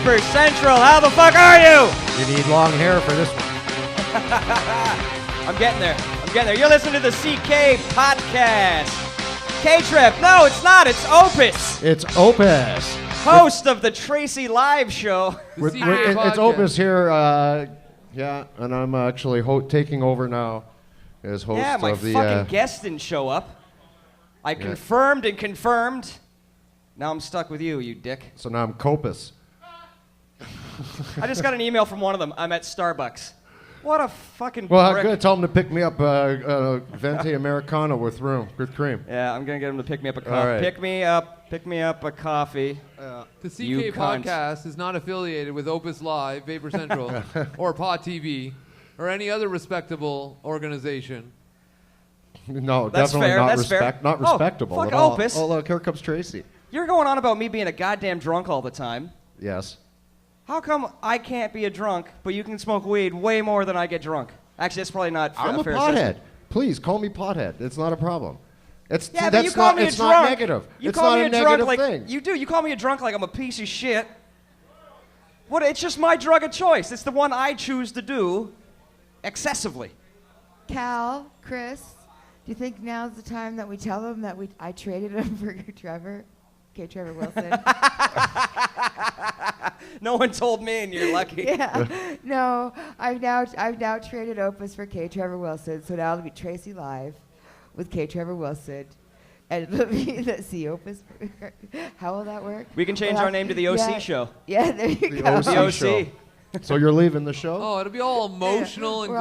Vapor Central. How the fuck are you? You need long hair for this one. I'm getting there. You're listening to the CK POTcast. K-Trip. No, it's not. It's Opus. It's Opus. Host of the Tracy Live Show. It's Opus here. And I'm actually taking over now as host Yeah, my of the... fucking guest didn't show up. I confirmed and confirmed. Now I'm stuck with you, you dick. So now I'm Copus. I just got an email from one of them. I'm at Starbucks. What a fucking Well, prick. good. Tell them to pick me up Venti Americano with cream. Yeah, I'm going to get him to pick me up a coffee. All right. Pick me up a coffee. The You CK cunt. Podcast is not affiliated with Opus Live, Vapor Central, or Pod TV, or any other respectable organization. No, That's definitely fair, not that's fair. not respectable fuck at all. Opus. Oh, look, here comes Tracy. You're going on about me being a goddamn drunk all the time. Yes. How come I can't be a drunk, but you can smoke weed way more than I get drunk? Actually, that's probably not I'm a fair pothead. assessment. Please call me pothead. It's not a problem. It's Yeah, but that's you call me a it's drunk. not negative. You It's call not me a a drunk negative like thing. you do. You call me a drunk like I'm a piece of shit. What? It's just my drug of choice. It's the one I choose to do excessively. Cal, Chris, do you think now's the time that we tell them that I traded him for Trevor Wilson? No one told me, and you're lucky. Yeah. No, I've now traded Opus for K. Trevor Wilson, so now it'll be Tracy Live with K. Trevor Wilson. And it'll be the C Opus. How will that work? We can change our name to the OC show. Yeah, there you The go. OC The OC. show. So you're leaving the show? Oh, it'll be all emotional and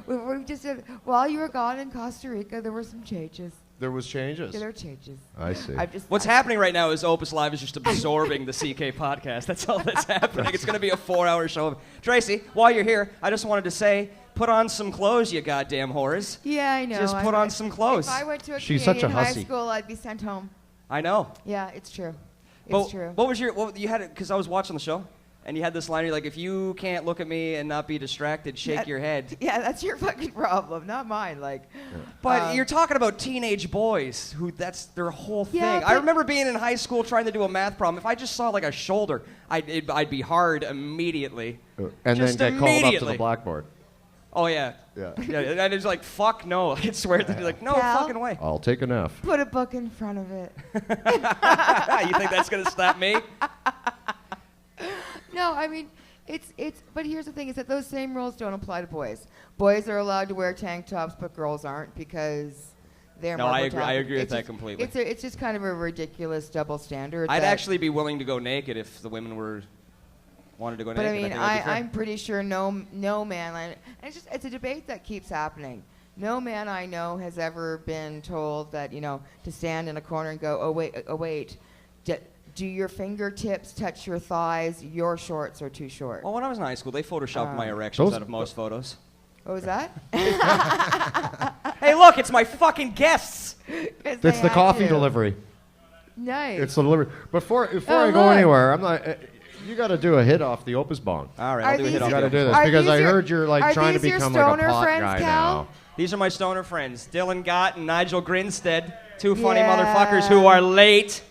We just did, while you were gone in Costa Rica, there were some changes. There was changes. Yeah, there were changes. I see. What's happening right now is Opus Live is just absorbing the CK Podcast. That's all that's happening. It's going to be a 4-hour show. Tracy, while you're here, I just wanted to say, put on some clothes, you goddamn whores. Yeah, I know. Just put on some clothes. If I went to a She's Canadian such a high hussy. school, I'd be sent home. I know. Yeah, it's true. But It's true. What was you had it, because I was watching the show, and you had this line, you're like, if you can't look at me and not be distracted, shake your head. Yeah, that's your fucking problem, not mine. But you're talking about teenage boys who that's their whole thing. Yeah, I but- remember being in high school trying to do a math problem. If I just saw like a shoulder, I'd be hard immediately. And Just then get called up to immediately. the blackboard. Oh yeah. Yeah. Yeah, and it's like, fuck no. I swear to be like, no Cal? fucking way. I'll take an F. Put a book in front of it. You think that's gonna stop me? No, I mean, but here's the thing, is that those same rules don't apply to boys. Boys are allowed to wear tank tops, but girls aren't because they're No, more I agree. protected. I agree with It's that just- completely. It's just kind of a ridiculous double standard. I'd that- actually be willing to go naked if the women wanted to go But I naked. mean, think that'd be fair. I'm pretty sure no man, and it's a debate that keeps happening. No man I know has ever been told that, to stand in a corner and go, oh wait, do your fingertips touch your thighs? Your shorts are too short. Well, when I was in high school, they photoshopped my erections those- out of most photos. What was that? Hey, look, it's my fucking guests. It's the coffee delivery. Nice. It's the delivery. Before Oh, I go look. anywhere, I'm not. You got to do a hit off the Opus bong. All right, Are I'll do a these hit You off got to the do this Are because these I your- heard you're are trying to these your become like a stoner pot friends, guy Cal? now. These are my stoner friends, Dylan Gott and Nigel Grinstead, two funny Yeah. motherfuckers who are late.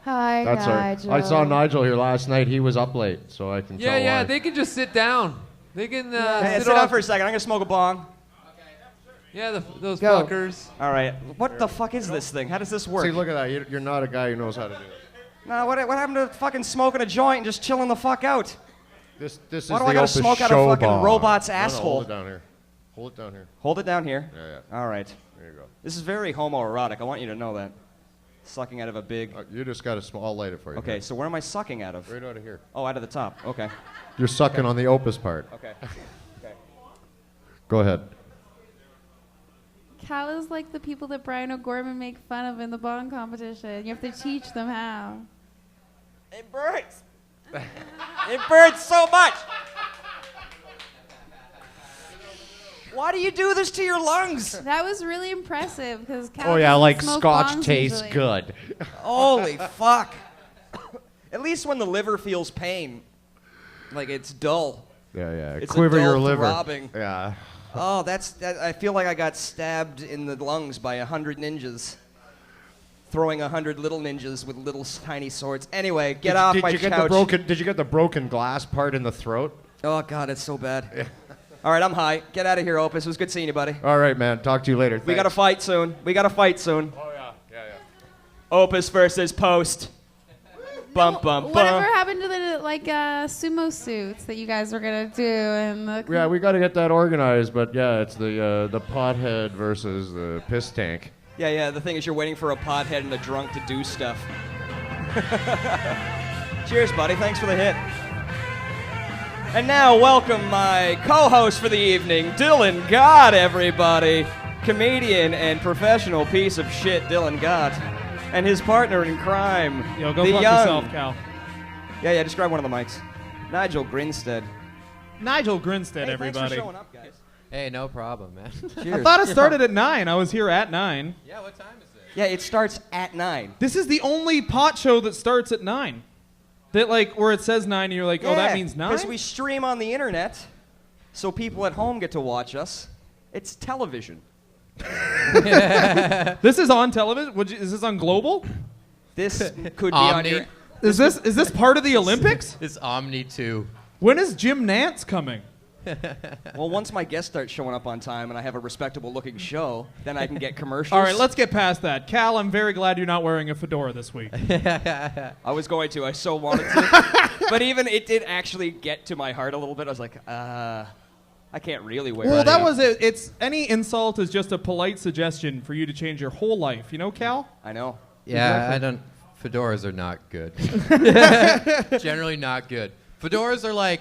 Hi, That's Nigel. right. I saw Nigel here last night. He was up late, so I can tell Yeah, why. they can just sit down. They can Hey, sit sit down off. for a second. I'm gonna smoke a bong. Yeah, those Go. fuckers. All right. What the fuck is this thing? How does this work? See, look at that. You're not a guy who knows how to do it. Nah, what happened to fucking smoking a joint and just chilling the fuck out? This is Why do the I gotta Opus smoke out a show fucking bong. robot's No, asshole? hold it down here. Hold it down here. Hold it down here. Yeah. All right. There you go. This is very homoerotic. I want you to know that. Sucking out of a big. You just got to I'll light it for you. Okay, Here. so where am I sucking out of? Right out of here. Oh, out of the top. Okay. You're sucking on the Opus part. Okay. Okay. Go ahead. Cal is like the people that Brian O'Gorman make fun of in the bong competition. You have to teach them how. It burns. It burns so much. Why do you do this to your lungs? That was really impressive because Cal Oh yeah, doesn't like smoke Scotch bongs tastes usually. good. Holy fuck. At least when the liver feels pain, like it's dull. Yeah. It's a Quiver your dull liver. throbbing. Yeah. Oh, I feel like I got stabbed in the lungs by 100 ninjas. throwing 100 little ninjas with little tiny swords. Anyway, get off my couch. Did you get the broken glass part in the throat? Oh, God, it's so bad. All right, I'm high. Get out of here, Opus. It was good seeing you, buddy. All right, man. Talk to you later. We got to fight soon. Oh, yeah. Opus versus Post. Bum, bum, bum. Whatever happened to the sumo suits that you guys were gonna do? And Yeah, we got to get that organized, but yeah, it's the pothead versus the piss tank. Yeah. The thing is, you're waiting for a pothead and a drunk to do stuff. Cheers, buddy. Thanks for the hit. And now, welcome my co-host for the evening, Dylan Gott, everybody. Comedian and professional piece of shit, Dylan Gott. And his partner in crime, Yo, go the fuck young... yourself, Cal. Yeah, just grab one of the mics. Nigel Grinstead. Nigel Grinstead, everybody. Thanks for showing up, guys. Hey, no problem, man. Cheers. I thought it started at 9. I was here at 9. Yeah, what time is it? Yeah, it starts at 9. This is the only pot show that starts at 9. That where it says 9 and you're like, oh, that means 9? Because we stream on the internet, so people at home get to watch us. It's television. This is on television? Is this on Global? This could be on your... Is this part of the Olympics? It's Omni 2. When is Jim Nantz coming? Well, once my guests start showing up on time and I have a respectable-looking show, then I can get commercials. All right, let's get past that. Cal, I'm very glad you're not wearing a fedora this week. I was going to. I so wanted to. But even it did actually get to my heart a little bit. I was like, I can't really wear it. Well, that was it. It's any insult is just a polite suggestion for you to change your whole life. You know, Cal? I know. Yeah, I don't. Fedoras are not good. Generally not good. Fedoras are like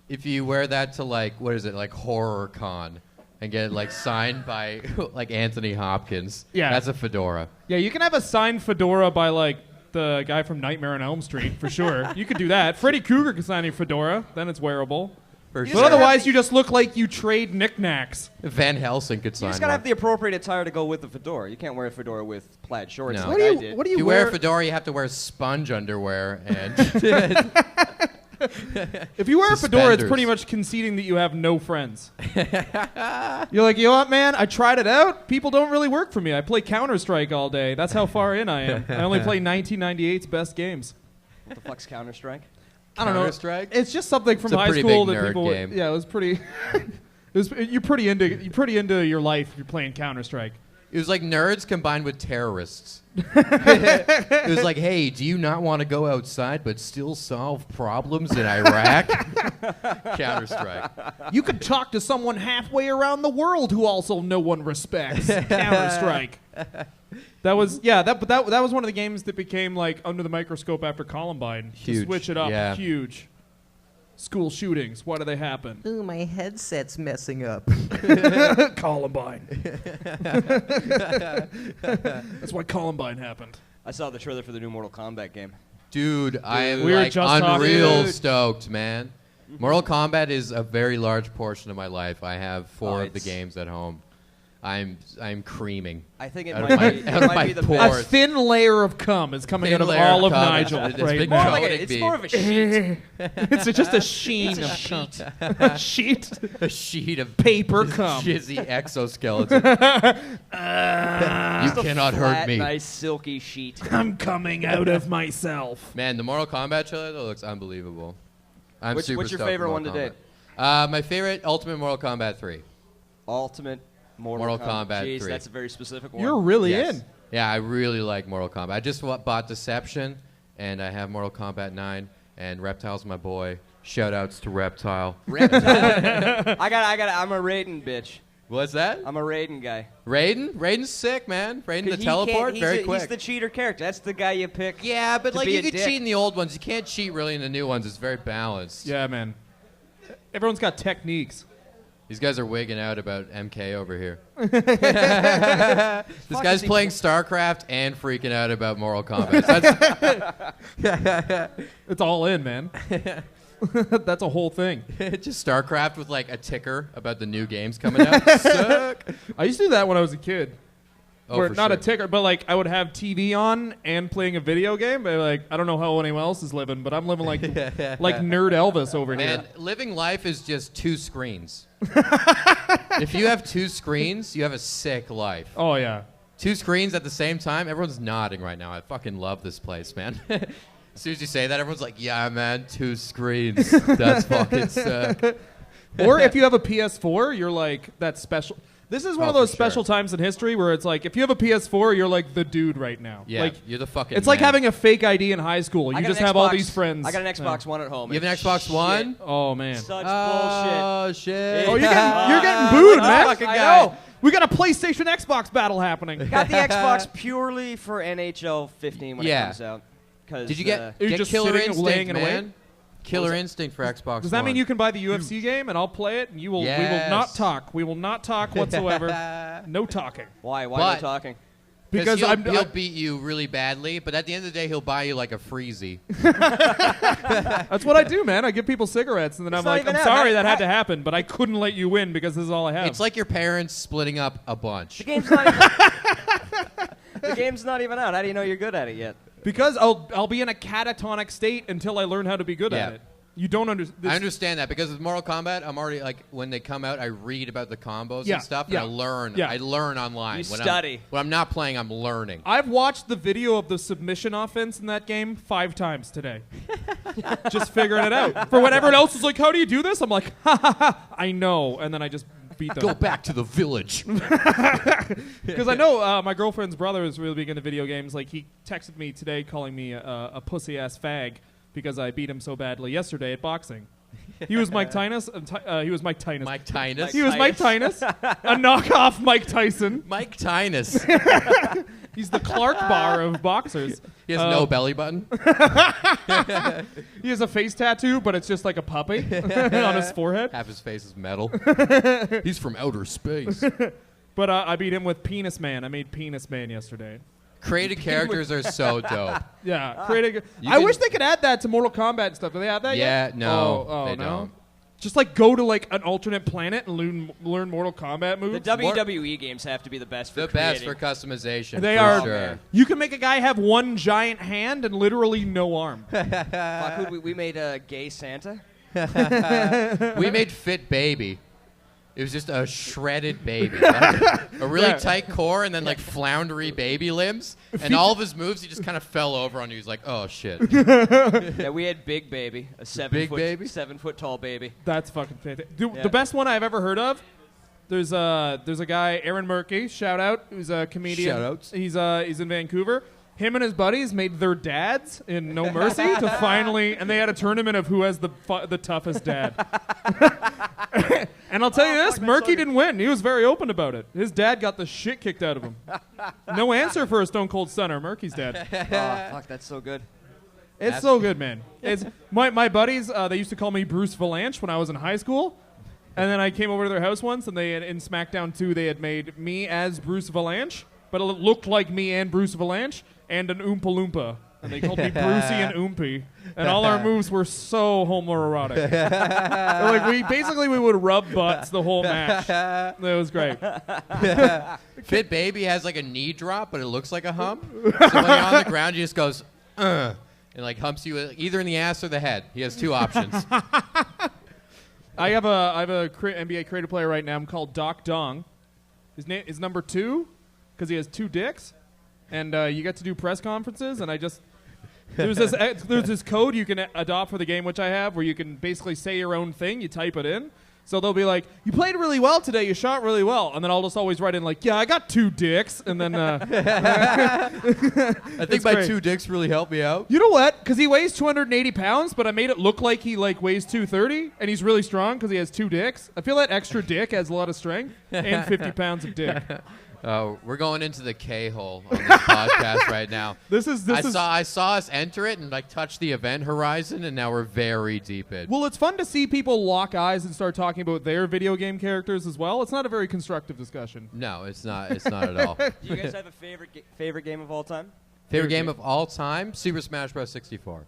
if you wear that to what is it, Horror Con, and get it signed by Anthony Hopkins. Yeah. That's a fedora. Yeah, you can have a signed fedora by the guy from Nightmare on Elm Street for sure. You could do that. Freddy Krueger can sign a fedora, then it's wearable. For But sure. otherwise, you just look like you trade knickknacks. Van Helsing could You sign just gotta one. have the appropriate attire to go with the fedora. You can't wear a fedora with plaid shorts No. like What I did. What do If you you wear a fedora, you have to wear sponge underwear and If you wear a fedora, it's Suspenders. pretty much conceding that you have no friends. You're like, you know what, man? I tried it out. People don't really work for me. I play Counter-Strike all day. That's how far in I am. I only play 1998's best games. What the fuck's Counter-Strike? I don't know. Counter-Strike? It's just something from It's a high pretty school big that nerd people. game. Yeah, it was pretty. You're pretty into your life if you're playing Counter-Strike. It was like nerds combined with terrorists. It was like, hey, do you not want to go outside but still solve problems in Iraq? Counter-Strike. You could talk to someone halfway around the world who also no one respects. Counter-Strike. That was that was one of the games that became under the microscope after Columbine. Huge. To switch it up, Yeah. huge. School shootings. Why do they happen? Ooh, my headset's messing up. Columbine. That's why Columbine happened. I saw the trailer for the new Mortal Kombat game. Dude, I am We were just unreal talking- stoked, man. Mortal Kombat is a very large portion of my life. I have 4 of the it's- games at home. I'm creaming. I think it Out of might my- be, it out of might my be the pores. A best. thin layer of cum is coming Thin out of layer all of of cum. Nigel It's right big now. More like coating it's bead. more of a sheet. It's just a sheen of cum. A sheet. A sheet of Paper cum. jizzy exoskeleton. You cannot hurt Flat, me. nice silky sheet. I'm coming out of myself. Man, the Mortal Kombat trailer though looks unbelievable. I'm What's super your stoked for favorite Mortal one to date? Kombat. My favorite, Ultimate Mortal Kombat 3. Ultimate Mortal Kombat Jeez, 3. that's a very specific one. You're really Yes. in. Yeah, I really like Mortal Kombat. I just bought Deception, and I have Mortal Kombat 9, and Reptile's my boy. Shout-outs to Reptile. Reptile. I'm a Raiden bitch. What's that? I'm a Raiden guy. Raiden? Raiden's sick, man. Raiden the 'Cause he teleport, can't- very he's quick. the cheater character. That's the guy you pick. Yeah, but to like be you a could dick. cheat in the old ones. You can't cheat really in the new ones. It's very balanced. Yeah, man. Everyone's got techniques. These guys are wigging out about MK over here. This Fuck, guy's is he- playing StarCraft and freaking out about Mortal Kombat. That's It's all in, man. That's a whole thing. just StarCraft with like a ticker about the new games coming out. Suck. I used to do that when I was a kid. Oh, Where for not sure. a ticker, but I would have TV on and playing a video game. But I don't know how anyone else is living, but I'm living like nerd Elvis over Man, here. living life is just 2 screens. If you have 2 screens, you have a sick life. Oh yeah. 2 screens at the same time. Everyone's nodding right now. I fucking love this place, man. As soon as you say that, everyone's like, yeah, man, 2 screens. That's fucking sick. Or if you have a PS4, you're like, that's special. This is one of those for special sure. times in history where it's like, if you have a PS4, you're like the dude right now. Yeah, like, you're the fucking it's like man. having a fake ID in high school. You I got just an have all Xbox- these friends. I got an Xbox One at home. You have an It's Xbox One? shit. Oh, man. Such bullshit. Oh, shit. Oh, you're getting booed, man. Fucking I guy. know. We got a PlayStation Xbox battle happening. Got the Xbox purely for NHL 15 when it Yeah. comes out. 'Cause, Did you get, You're get just Killer sitting and laying Instinct, in a man? way? Killer Instinct for Xbox Does that One. mean you can buy the UFC game and I'll play it and you will? We will Yes. not talk. We will not talk whatsoever. No talking. Why? Why But- are you talking? Because he'll beat you really badly, but at the end of the day, he'll buy you like a freezy. that's what I do, man. I give people cigarettes and then It's I'm not like, even I'm that. sorry that had to happen, but I couldn't let you win because this is all I have. It's like your parents splitting up a bunch. The game's not. Even, the game's not even out. How do you know you're good at it yet? because I'll be in a catatonic state until I learn how to be good Yeah. at it. You don't understand. I understand that because with Mortal Kombat, I'm already like when they come out, I read about the combos Yeah, and stuff, yeah, and I learn. yeah. I learn online. You when study. when I'm not playing, I'm learning. I've watched the video of the submission offense in that game 5 times today. Just figuring it out. For when everyone else is like, how do you do this? I'm like, ha ha ha, I know. And then I just beat them. Go back to the village. Because I know my girlfriend's brother is really big into video games. Like, he texted me today calling me a pussy-ass fag because I beat him so badly yesterday at boxing. He was Mike Tynes. He was Mike Tynes. Mike Tynes. He was Mike Tynes, a knockoff Mike Tyson. Mike Tynes. He's the Clark bar of boxers. He has no belly button. He has a face tattoo, but it's just like a puppy on his forehead. Half his face is metal. He's from outer space. But I beat him with Penis Man. I made Penis Man yesterday. Created characters are so dope. Yeah, creating. You I can- wish they could add that to Mortal Kombat and stuff. Do they have that Yeah, yet? no, Oh, they no. don't. Just like go to like an alternate planet and learn Mortal Kombat moves. The WWE games have to be the best for The best for creating. customization. They for are. Sure. You can make a guy have one giant hand and literally no arm. Fuck, we made a gay Santa. We made Fit Baby. It was just a shredded baby. Like, a really Yeah. tight core and then like floundery baby limbs. And all of his moves, he just kind of fell over on you. He's like, oh, shit. Yeah, we had Big Baby, a Big Baby? 7 foot tall baby. That's fucking fantastic. Yeah. The best one I've ever heard of. There's a guy, Aaron Murky, shout out, who's a comedian. Shout-outs. He's in Vancouver. Him and his buddies made their dads in No Mercy to finally, and they had a tournament of who has the toughest dad. And I'll tell you this, Murky didn't win. He was very open about it. His dad got the shit kicked out of him. No answer for a Stone Cold Stunner, Murky's dad. Oh, fuck, that's so good. It's so good, man. It's my buddies. They used to call me Bruce Valanche when I was in high school, and then I came over to their house once, and they had, in SmackDown 2 they had made me as Bruce Valanche, but it looked like me and Bruce Valanche and an Oompa Loompa, and they called me Brucey and Oompy, and all our moves were so homoerotic. Like we would rub butts the whole match. It was great. Fit Baby has like a knee drop, but it looks like a hump. So when you're on the ground, he just goes, and like humps you either in the ass or the head. He has 2 options. I have a NBA creative player right now. I'm called Doc Dong. His name is number 2 because he has 2 dicks, and you get to do press conferences. And there's this code you can adopt for the game, which I have, where you can basically say your own thing. You type it in. So they'll be like, "You played really well today. You shot really well," and then I'll just always write in like, "Yeah, I got 2 dicks," and then I think It's my great. 2 dicks really helped me out. you know what? Because he weighs 280 pounds, but I made it look like he like weighs 230, and he's really strong because he has 2 dicks. I feel that extra dick has a lot of strength and 50 pounds of dick. We're going into the K-hole on this podcast right now. I saw us enter it and like touch the event horizon, and now we're very deep in. Well, it's fun to see people lock eyes and start talking about their video game characters as well. It's not a very constructive discussion. No, it's not. It's not at all. Do you guys have a favorite game of all time? Favorite game of all time? Super Smash Bros. 64.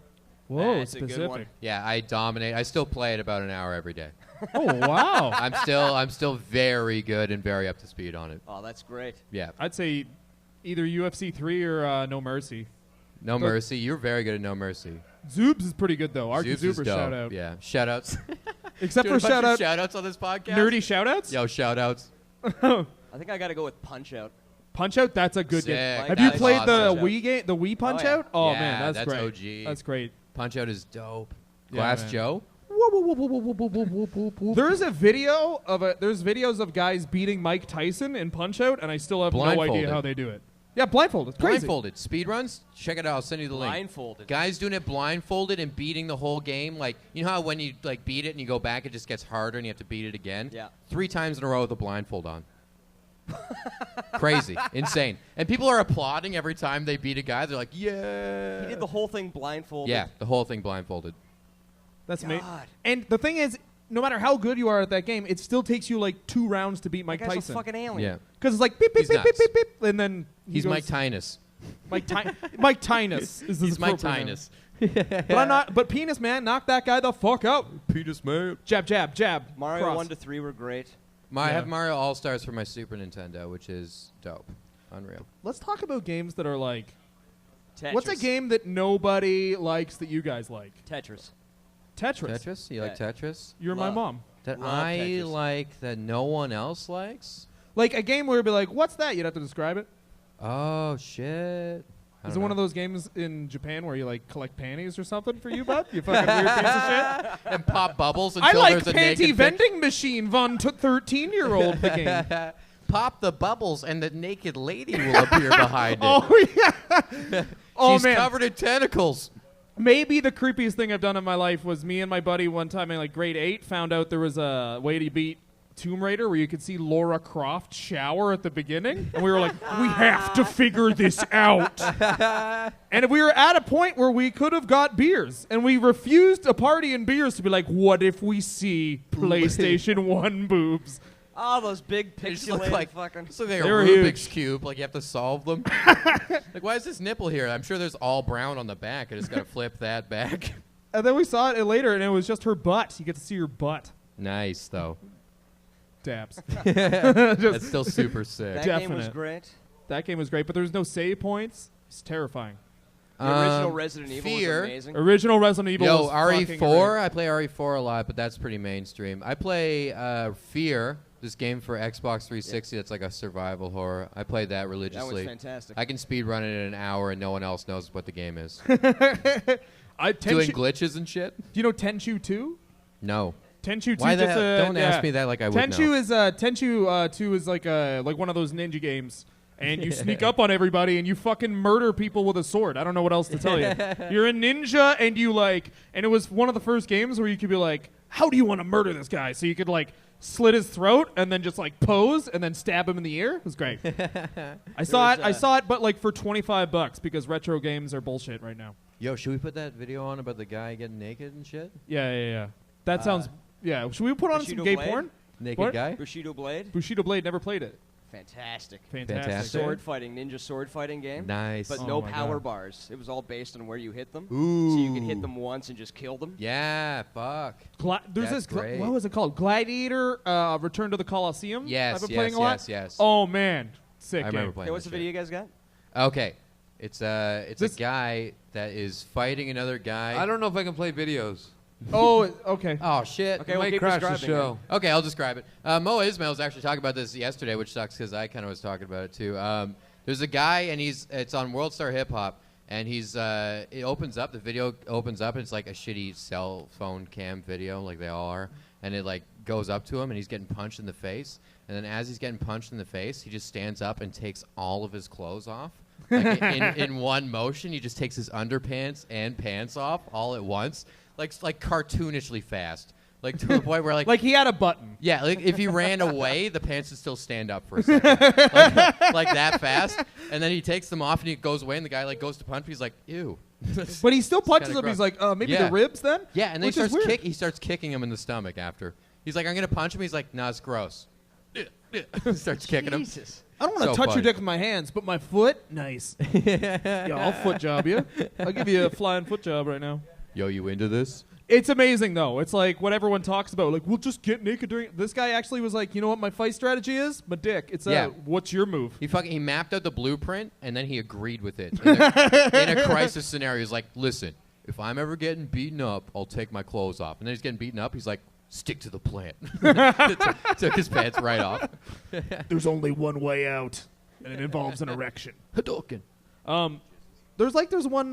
Whoa, That's a good one. specific. Yeah, I dominate. I still play it about an hour every day. Oh, wow. I'm still very good and very up to speed on it. Oh, that's great. Yeah. I'd say either UFC 3 or No Mercy. No Mercy. You're very good at No Mercy. Zoobs is pretty good, though. Arky Zoobs is Zoober dope. shout out. Yeah. Shout outs. Except for Doing a bunch shout of out shout outs on this podcast. nerdy shout outs. Yo, shout outs. I think I got to go with Punch Out. Punch-Out, that's a good Sick. game. Like Have you that. played the Awesome. Wii game, the Wii Punch-Out? Oh, Oh, man, that's great. OG. That's great. Punch-Out is dope. Yeah, Glass man. Joe. There's videos of guys beating Mike Tyson in Punch-Out, and I still have no idea Blindfolded. how they do it. Yeah, blindfolded. It's crazy. Blindfolded. Speed runs? Check it out. I'll send you the link. Blindfolded. Guys doing it blindfolded and beating the whole game. Like, you know how when you like beat it and you go back, it just gets harder and you have to beat it again? Yeah. 3 times in a row with a blindfold on. Crazy. Insane. And people are applauding every time they beat a guy. They're like, yeah. He did the whole thing blindfolded. Yeah, the whole thing blindfolded. That's amazing. God. And the thing is, no matter how good you are at that game, it still takes you like 2 rounds to beat Mike That guy's Tyson. a fucking alien. Yeah. Because it's like beep, beep, He's beep, beep, nuts. beep, beep, and then He's goes, Mike Tynus. Mike Tynus is He's Mike appropriate name. Tynus. But I'm not. But Penis Man, knock that guy the fuck out. Penis man. Jab, jab, jab. Mario cross. 1 to 3 were great. I Yeah. have Mario All-Stars for my Super Nintendo, which is dope. Unreal. Let's talk about games that are like. Tetris. What's a game that nobody likes that you guys like? Tetris. Tetris. Tetris? You like Yeah. Tetris? You're my Love. mom. That Love I Tetris. like that no one else likes? Like a game where you'd be like, "What's that?" You'd have to describe it. Oh, shit. Is it one of those games in Japan where you like collect panties or something for you, bud? You fucking weird piece of shit. And pop bubbles I until like there's a panty naked vending machine von 13-year-old the game. Pop the bubbles and the naked lady will appear behind it. Oh yeah. Oh She's man. covered in tentacles. Maybe the creepiest thing I've done in my life was me and my buddy one time in like grade 8 found out there was a way to beat Tomb Raider where you could see Lara Croft shower at the beginning. And we were like, we have to figure this out. And we were at a point where we could have got beers. And we refused a party and beers to be like, what if we see PlayStation 1 boobs? Oh, those big They just look pixelated like, fucking... just look like a They were Rubik's huge. Cube. Like you have to solve them. Like, why is this nipple here? I'm sure there's all brown on the back. I just got to flip that back. And then we saw it later and it was just her butt. You get to see her butt. Nice, though. Dabs. That's still super sick. That game was Definite. great. That game was great, but there's no save points. It's terrifying. The original Resident Evil Fear. was amazing. Original Resident Evil Yo, was fucking RE4. great. I play RE4 a lot, but that's pretty mainstream. I play Fear, this game for Xbox 360 that's like a survival horror. I played that That was religiously. fantastic. I can speed run it in an hour and no one else knows what the game is. Doing glitches and shit? Do you know Tenchu 2? No. Tenchu 2 Why the just hell? Don't ask me that like I would Tenchu know. is Tenchu 2 is like one of those ninja games. And you sneak up on everybody and you fucking murder people with a sword. I don't know what else to tell you. You're a ninja and you like, and it was one of the first games where you could be like, how do you want to murder this guy? So you could like slit his throat and then just like pose and then stab him in the ear. It was great. I saw it, but like for $25 because retro games are bullshit right now. Yo, should we put that video on about the guy getting naked and shit? Yeah. That sounds, yeah. Should we put on some Bushido gay Blade? porn? Naked What? guy? Bushido Blade. Bushido Blade, never played it. Fantastic. Fantastic. Sword fighting, ninja sword fighting game. Nice. But Oh no my power God. bars. It was all based on where you hit them. Ooh. So you could hit them once and just kill them. Yeah, fuck. There's That's this, great. what was it called? Gladiator Return to the Colosseum? Yes, I've been playing a lot. yes. Oh, man. Sick I remember game. playing Hey, what's that the video shit. you guys got? Okay. It's a This- guy that is fighting another guy. I don't know if I can play videos. Oh, okay. Oh, shit. Okay, It we'll might keep crash the describing show. Okay, I'll describe it. Mo Ismail was actually talking about this yesterday, which sucks because I kind of was talking about it too. There's a guy, and it's on World Star Hip Hop, and it opens up, the video opens up, and it's like a shitty cell phone cam video, like they all are, and it like goes up to him, and he's getting punched in the face, and then as he's getting punched in the face, he just stands up and takes all of his clothes off. Like in one motion, he just takes his underpants and pants off all at once, like cartoonishly fast, like to a point where like Like he had a button. yeah, like if he ran away, the pants would still stand up for a second, like that fast, and then he takes them off and he goes away, and the guy like goes to punch him. He's like, ew. But he still punches kinda him. He's gross. like, maybe Yeah. the ribs then? Yeah, and then Which is weird. he starts kicking him in the stomach after. He's like, I'm gonna punch him. He's like, nah, it's gross. Starts kicking him. Jesus. I don't want to So touch funny. your dick with my hands, but my foot, nice. Yeah, I'll foot job you. I'll give you a flying foot job right now. Yo, you into this? It's amazing, though. It's like what everyone talks about. Like, we'll just get naked during... This guy actually was like, you know what my fight strategy is? My dick. It's Yeah. what's your move? He mapped out the blueprint and then he agreed with it in a crisis scenario. He's like, listen, if I'm ever getting beaten up, I'll take my clothes off. And then he's getting beaten up. He's like, stick to the plan. Took his pants right off. There's only one way out. and it involves an erection. Hadouken. There's one.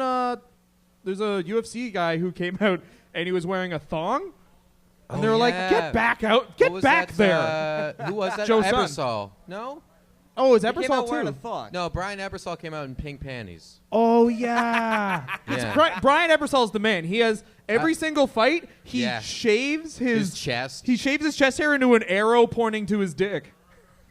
There's a UFC guy who came out and he was wearing a thong, and they were like, "Get back out! Get back there!" Who was that? Joe Son. Ebersol. No. Oh, is He came Ebersol out wearing a too? thong. No, Brian Ebersol came out in pink panties. Oh yeah. Yeah. Brian Ebersol's the man. He has every single fight. He Yeah. shaves His chest. He shaves his chest hair into an arrow pointing to his dick.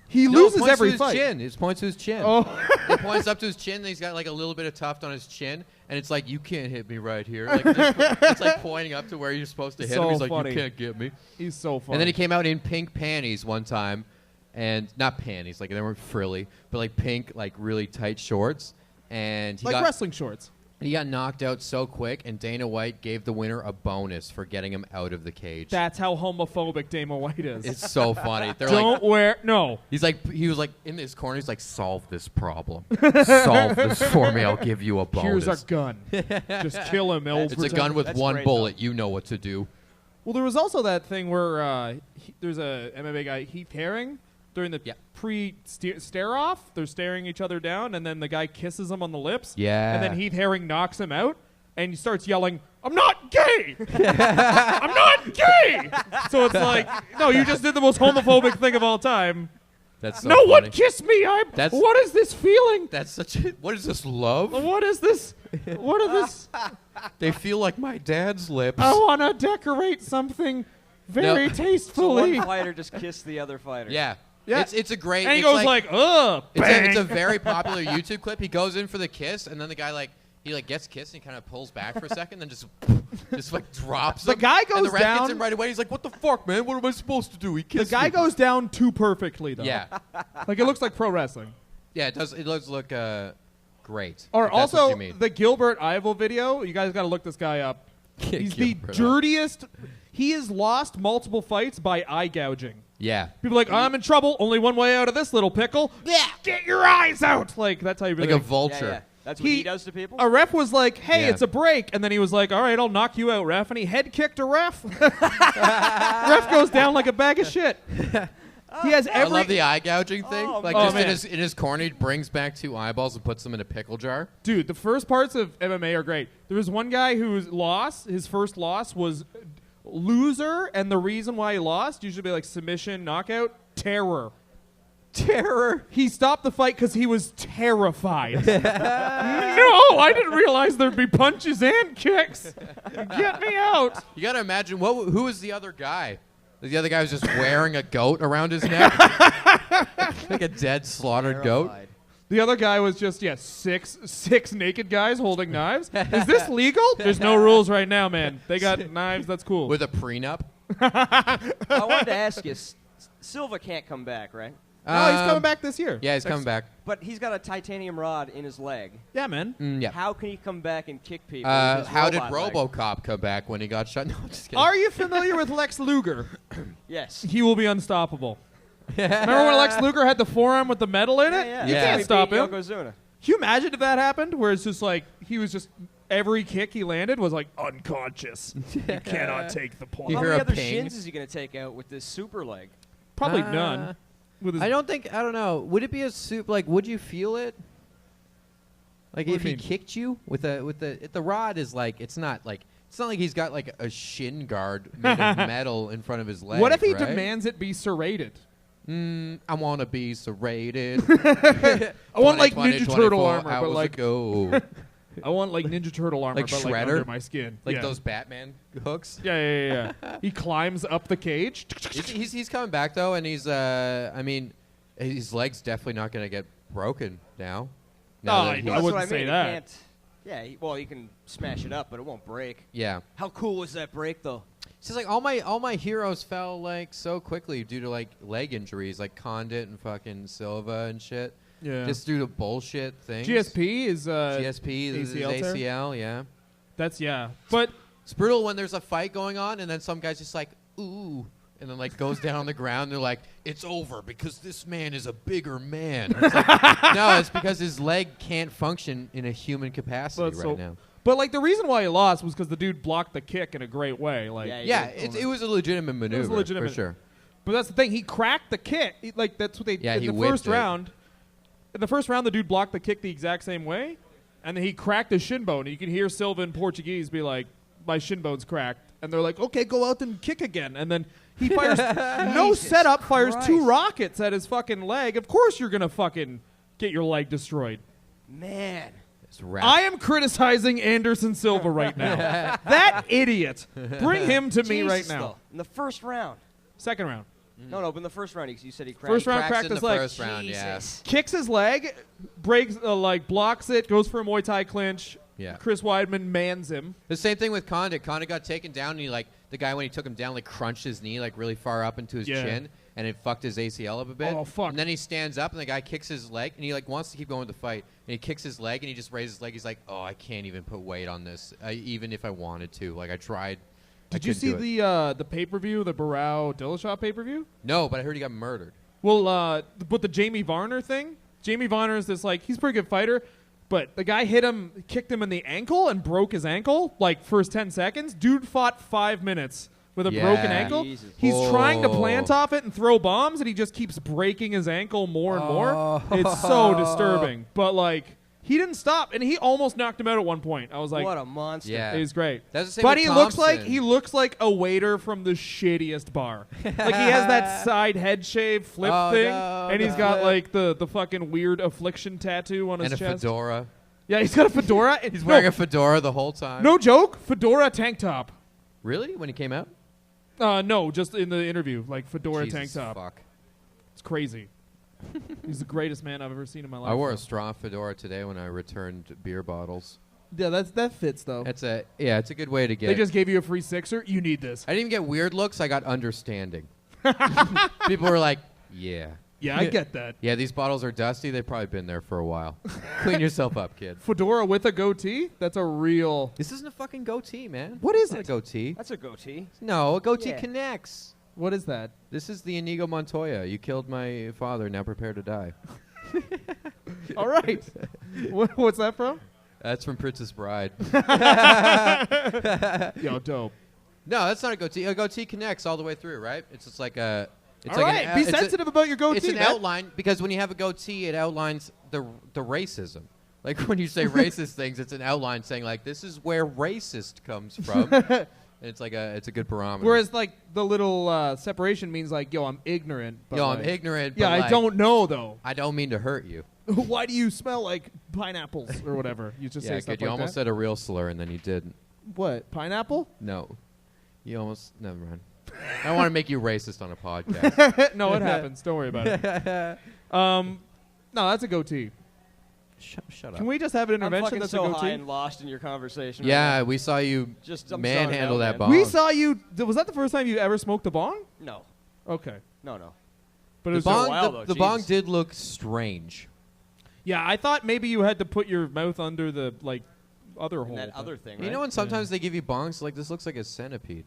He No, loses it points every to his fight. Chin. It points to his chin. Oh. It points up to his chin, and he's got like a little bit of tuft on his chin, and it's like, you can't hit me right here. Like, it's like pointing up to where you're supposed to hit him. So He's like, funny. you can't get me. He's so funny. And then he came out in pink panties one time, and not panties, like they weren't frilly, but like pink, like really tight shorts. And he like got wrestling shorts. he got knocked out so quick, and Dana White gave the winner a bonus for getting him out of the cage. That's how homophobic Dana White is. It's so funny. They're Don't like, wear no. he was like in this corner. He's like, solve this problem. Solve this for me. I'll give you a bonus. Here's a gun. Just kill him. It's a gun with That's one great, bullet. You know what to do. Well, there was also that thing where there's a MMA guy, Heath Herring, during the pre-stare-off. They're staring each other down, and then the guy kisses him on the lips. Yeah. And then Heath Herring knocks him out, and he starts yelling, "I'm not gay! I'm not gay!" So it's like, no, you just did the most homophobic thing of all time. That's so No funny. one kiss me! That's- What is this feeling? That's such a... What is this, love? What is this? What is this? They feel like my dad's lips. I want to decorate something very No. So tastefully. one fighter just kissed the other fighter. Yeah. Yeah. It's a great... And he it's goes like, ugh, bang. It's a very popular YouTube clip. He goes in for the kiss, and then the guy he gets kissed, and he kind of pulls back for a second, then just like drops The him. guy and goes the ref down- gets him right away. He's like, "What the fuck, man? What am I supposed to do?" He The kissed guy me. goes down too perfectly, though. Yeah. Like, it looks like pro wrestling. Yeah, it does. It does look great. Or if that's what also, you mean. the Gilbert Ivel video, you guys got to look this guy up. He's the Gilbert Ivel. dirtiest. He has lost multiple fights by eye gouging. Yeah. People are like, I'm in trouble. Only one way out of this little pickle. Yeah. Get your eyes out. Like, that's how you Like really a Yeah, vulture. yeah. That's what he does to people? A ref was like, hey, Yeah. it's a break. And then he was like, all right, I'll knock you out, ref. And he head kicked a ref. Ref goes down like a bag of shit. He has I every... love the eye gouging thing. Oh, Like, man. just in his corner, he brings back 2 eyeballs and puts them in a pickle jar. Dude, the first parts of MMA are great. There was one guy whose his first loss was loser, and the reason why he lost, usually be like submission, knockout, terror. Terror. He stopped the fight because he was terrified. No, I didn't realize there'd be punches and kicks. Get me out. You got to imagine, who was the other guy? The other guy was just wearing a goat around his neck. Like a dead, slaughtered goat. Terrified. The other guy was just, six naked guys holding knives. Is this legal? There's no rules right now, man. They got knives. That's cool. With a prenup. I wanted to ask you, Silva can't come back, right? No, he's coming back this year. Yeah, he's coming back. But he's got a titanium rod in his leg. Yeah, man. Yeah. How can he come back and kick people? with his How did robot leg? RoboCop come back when he got shot? No, I'm just kidding. Are you familiar with Lex Luger? Yes. He will be unstoppable. Remember when Lex Luger had the forearm with the metal in it? Yeah. You Yeah. can't He stop beat him. Yokozuna. Can you imagine if that happened? Where it's just like he was just every kick he landed was like unconscious. You cannot take the point. You How hear many a other ping? shins is he going to take out with this super leg? Probably none. With his I don't know. Would it be a soup? Like, would you feel it? Like, What if do you he mean? kicked you with the rod is like, it's not like he's got like a shin guard made of metal in front of his leg. what if he right? demands it be serrated? I want to be serrated. I want like 20, Ninja Turtle 24 armor, but hours like ago. I want like Ninja Turtle armor, Like but like Shredder? under my skin. Like yeah. those Batman hooks. Yeah. He climbs up the cage. He's coming back though, and he's I mean, his leg's definitely not going to get broken now. No, that I he's- know. That's wouldn't what I say mean. that. He can't, yeah, well, you can smash it up, but it won't break. Yeah. How cool was that break, though? It's just like all my heroes fell like so quickly due to like leg injuries, like Condit and fucking Silva and shit. Yeah. Just due to bullshit things. GSP is GSP is ACL tear? ACL, yeah. That's But It's brutal when there's a fight going on and then some guy's just like, ooh, and then like goes down on the ground. And they're like, it's over because this man is a bigger man. It's like, no, it's because his leg can't function in a human capacity right now. But like the reason why he lost was because the dude blocked the kick in a great way. Like, Yeah, Yeah, it was a legitimate maneuver. legitimate. For sure. but that's the thing. He cracked the kick. Like that's what they Yeah, in he the whipped first it. round. in the first round, the dude blocked the kick the exact same way, and then he cracked his shin bone. And you can hear Silva in Portuguese be like, "My shin bone's cracked," and they're like, "Okay, go out and kick again." And then he fires no setup, fires 2 rockets at his fucking leg. Of course, you're gonna fucking get your leg destroyed. Man. I am criticizing Anderson Silva right now. That idiot. Bring him to me right now. Though. In the first round. Second round. No, but in the first round, you said he cracked. First round, cracked in his the leg. first round, yeah. Kicks his leg, breaks, blocks it, goes for a Muay Thai clinch. Yeah. Chris Weidman mans him. The same thing with Condit. Condit got taken down, and he the guy when he took him down crunched his knee really far up into his chin, and it fucked his ACL up a bit. Oh fuck! And then he stands up, and the guy kicks his leg, and he wants to keep going with the fight, and he kicks his leg, and he just raises his leg. He's like, "Oh, I can't even put weight on this, even if I wanted to. I tried." Did you see the pay-per-view, the Barao Dillashaw pay-per-view? No, but I heard he got murdered. Well, but the Jamie Varner thing. Jamie Varner is this he's a pretty good fighter. But the guy kicked him in the ankle and broke his ankle, first 10 seconds. Dude fought 5 minutes with a broken ankle. Jesus. He's trying to plant off it and throw bombs, and he just keeps breaking his ankle more and more. It's so disturbing. But, he didn't stop, and he almost knocked him out at one point. I was like, what a monster. Yeah. He's great. That's the same But with he looks like a waiter from the shittiest bar. He has that side head shave flip thing, and he's got the fucking weird affliction tattoo on his chest. And a fedora. Yeah, he's got a fedora. He's wearing a fedora the whole time. No joke, fedora tank top. Really? When he came out? No, just in the interview, fedora Jesus tank top. Fuck. It's crazy. He's the greatest man I've ever seen in my life. I wore a straw fedora today when I returned beer bottles. Yeah, that fits though. It's a good way to get. They just gave you a free sixer. You need this. I didn't even get weird looks. I got understanding. People were like, "Yeah, Yeah, I get that. yeah, these bottles are dusty. They've probably been there for a while. Clean yourself up, kid." Fedora with a goatee? That's a real. This isn't a fucking goatee, man. What is It's not it? a goatee. That's a goatee. No, a goatee Yeah. connects. What is that? This is the Inigo Montoya. You killed my father. Now prepare to die. All right. What's that from? That's from Princess Bride. Yo, dope. No, that's not a goatee. A goatee connects all the way through, right? It's just like a. It's All like right, an, be it's sensitive about your goatee. It's an man. outline because when you have a goatee, it outlines the racism. Like when you say racist things, it's an outline saying this is where racist comes from. And it's it's a good barometer. Whereas the little separation means yo, I'm ignorant. But yo, I'm ignorant. Yeah, but I don't know though. I don't mean to hurt you. Why do you smell like pineapples or whatever? You just Yeah, say stuff good. You like almost that. said a real slur and then you didn't. What? Pineapple? No, you almost never mind. I don't want to make you racist on a podcast. No, it happens. Don't worry about it. No, that's a goatee. Shut up. Can we just have an I'm intervention fucking that's so a high goatee? and lost in your conversation. Yeah, right now. we saw you I'm manhandle zoning out, that man. bong. We saw you. Was that the first time you ever smoked a bong? No. Okay. No. But it The was bong, while, though, the bong Jesus. did look strange. Yeah, I thought maybe you had to put your mouth under the other hole. And that but- other thing, You right? know when sometimes they give you bongs this looks like a centipede.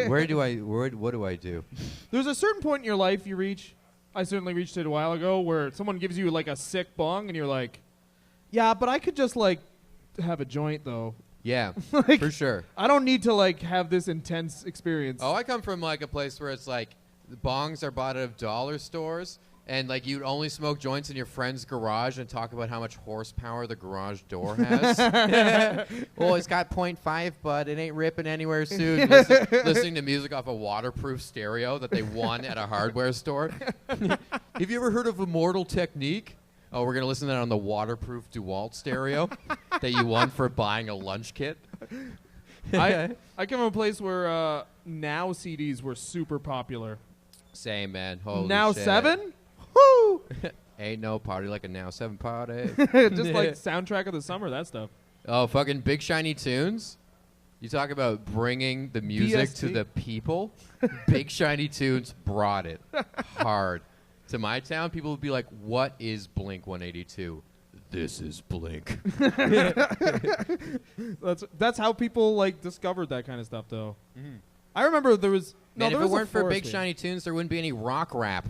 What do I do? There's a certain point in your life you reach. I certainly reached it a while ago where someone gives you a sick bong and you're like, yeah, but I could just have a joint though. Yeah, for sure. I don't need to have this intense experience. Oh, I come from a place where it's the bongs are bought out of dollar stores, and you'd only smoke joints in your friend's garage and talk about how much horsepower the garage door has. Well, it's got 0.5, but it ain't ripping anywhere soon. Listening to music off a waterproof stereo that they won at a hardware store. Have you ever heard of Immortal Technique? Oh, we're going to listen to that on the waterproof DeWalt stereo that you won for buying a lunch kit? I come from a place where Now CDs were super popular. Same, man. Holy Now shit. 7? Woo! Ain't no party like a Now 7 party. Just soundtrack of the summer, that stuff. Oh, fucking Big Shiny Tunes? You talk about bringing the music to BST. the people? Big Shiny Tunes brought it hard. To my town, people would be like, what is Blink 182? This is Blink. That's how people discovered that kind of stuff, though. I remember there was. Man, there if it was a weren't for Big forest Shiny Tunes, there wouldn't be any rock rap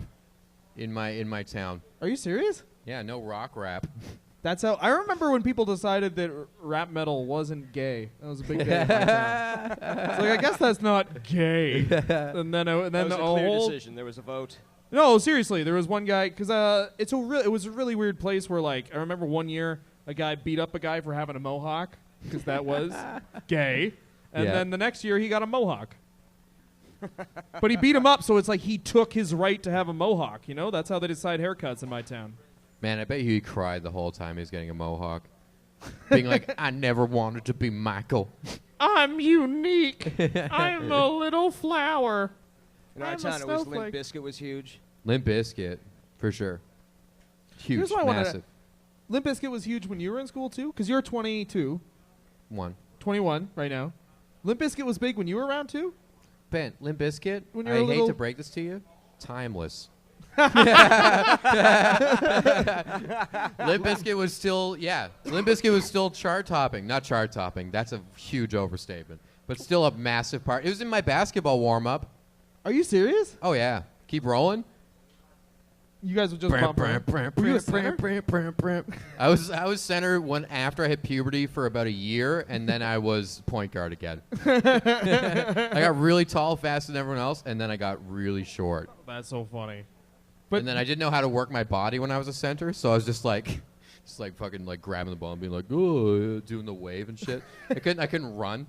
in my town. Are you serious? Yeah, no rock rap. That's how. I remember when people decided that rap metal wasn't gay. That was a big day. In my town. It's I guess that's not gay. And then That was the a clear whole. decision. There was a vote. No, seriously, there was one guy because it was a really weird place where like I remember one year a guy beat up a guy for having a mohawk because that was gay, and then the next year he got a mohawk. But he beat him up, so it's like he took his right to have a mohawk. You know, that's how they decide haircuts in my town. Man, I bet he cried the whole time he was getting a mohawk, being like, "I never wanted to be Michael. I'm unique. I'm a little flower." In our town, it was Limp Bizkit was huge. Limp Bizkit, for sure. Huge, Here's what I wanna- massive. Limp Bizkit was huge when you were in school too, because you're 22, 21 right now. Limp Bizkit was big when you were around too. Ben, Limp Bizkit, When I you're a hate little- to break this to you, timeless. Limp Bizkit was still, Limp Bizkit was still chart-topping. Not chart-topping, that's a huge overstatement. But still a massive part. It was in my basketball warm-up. Are you serious? Oh, yeah. Keep rolling. You guys would just bump around. Were you a center? I was center when after I hit puberty for about a year, and then I was point guard again. I got really tall faster than everyone else, and then I got really short. That's so funny. And then I didn't know how to work my body when I was a center, so I was just like fucking like grabbing the ball and being like, oh, doing the wave and shit. I couldn't run.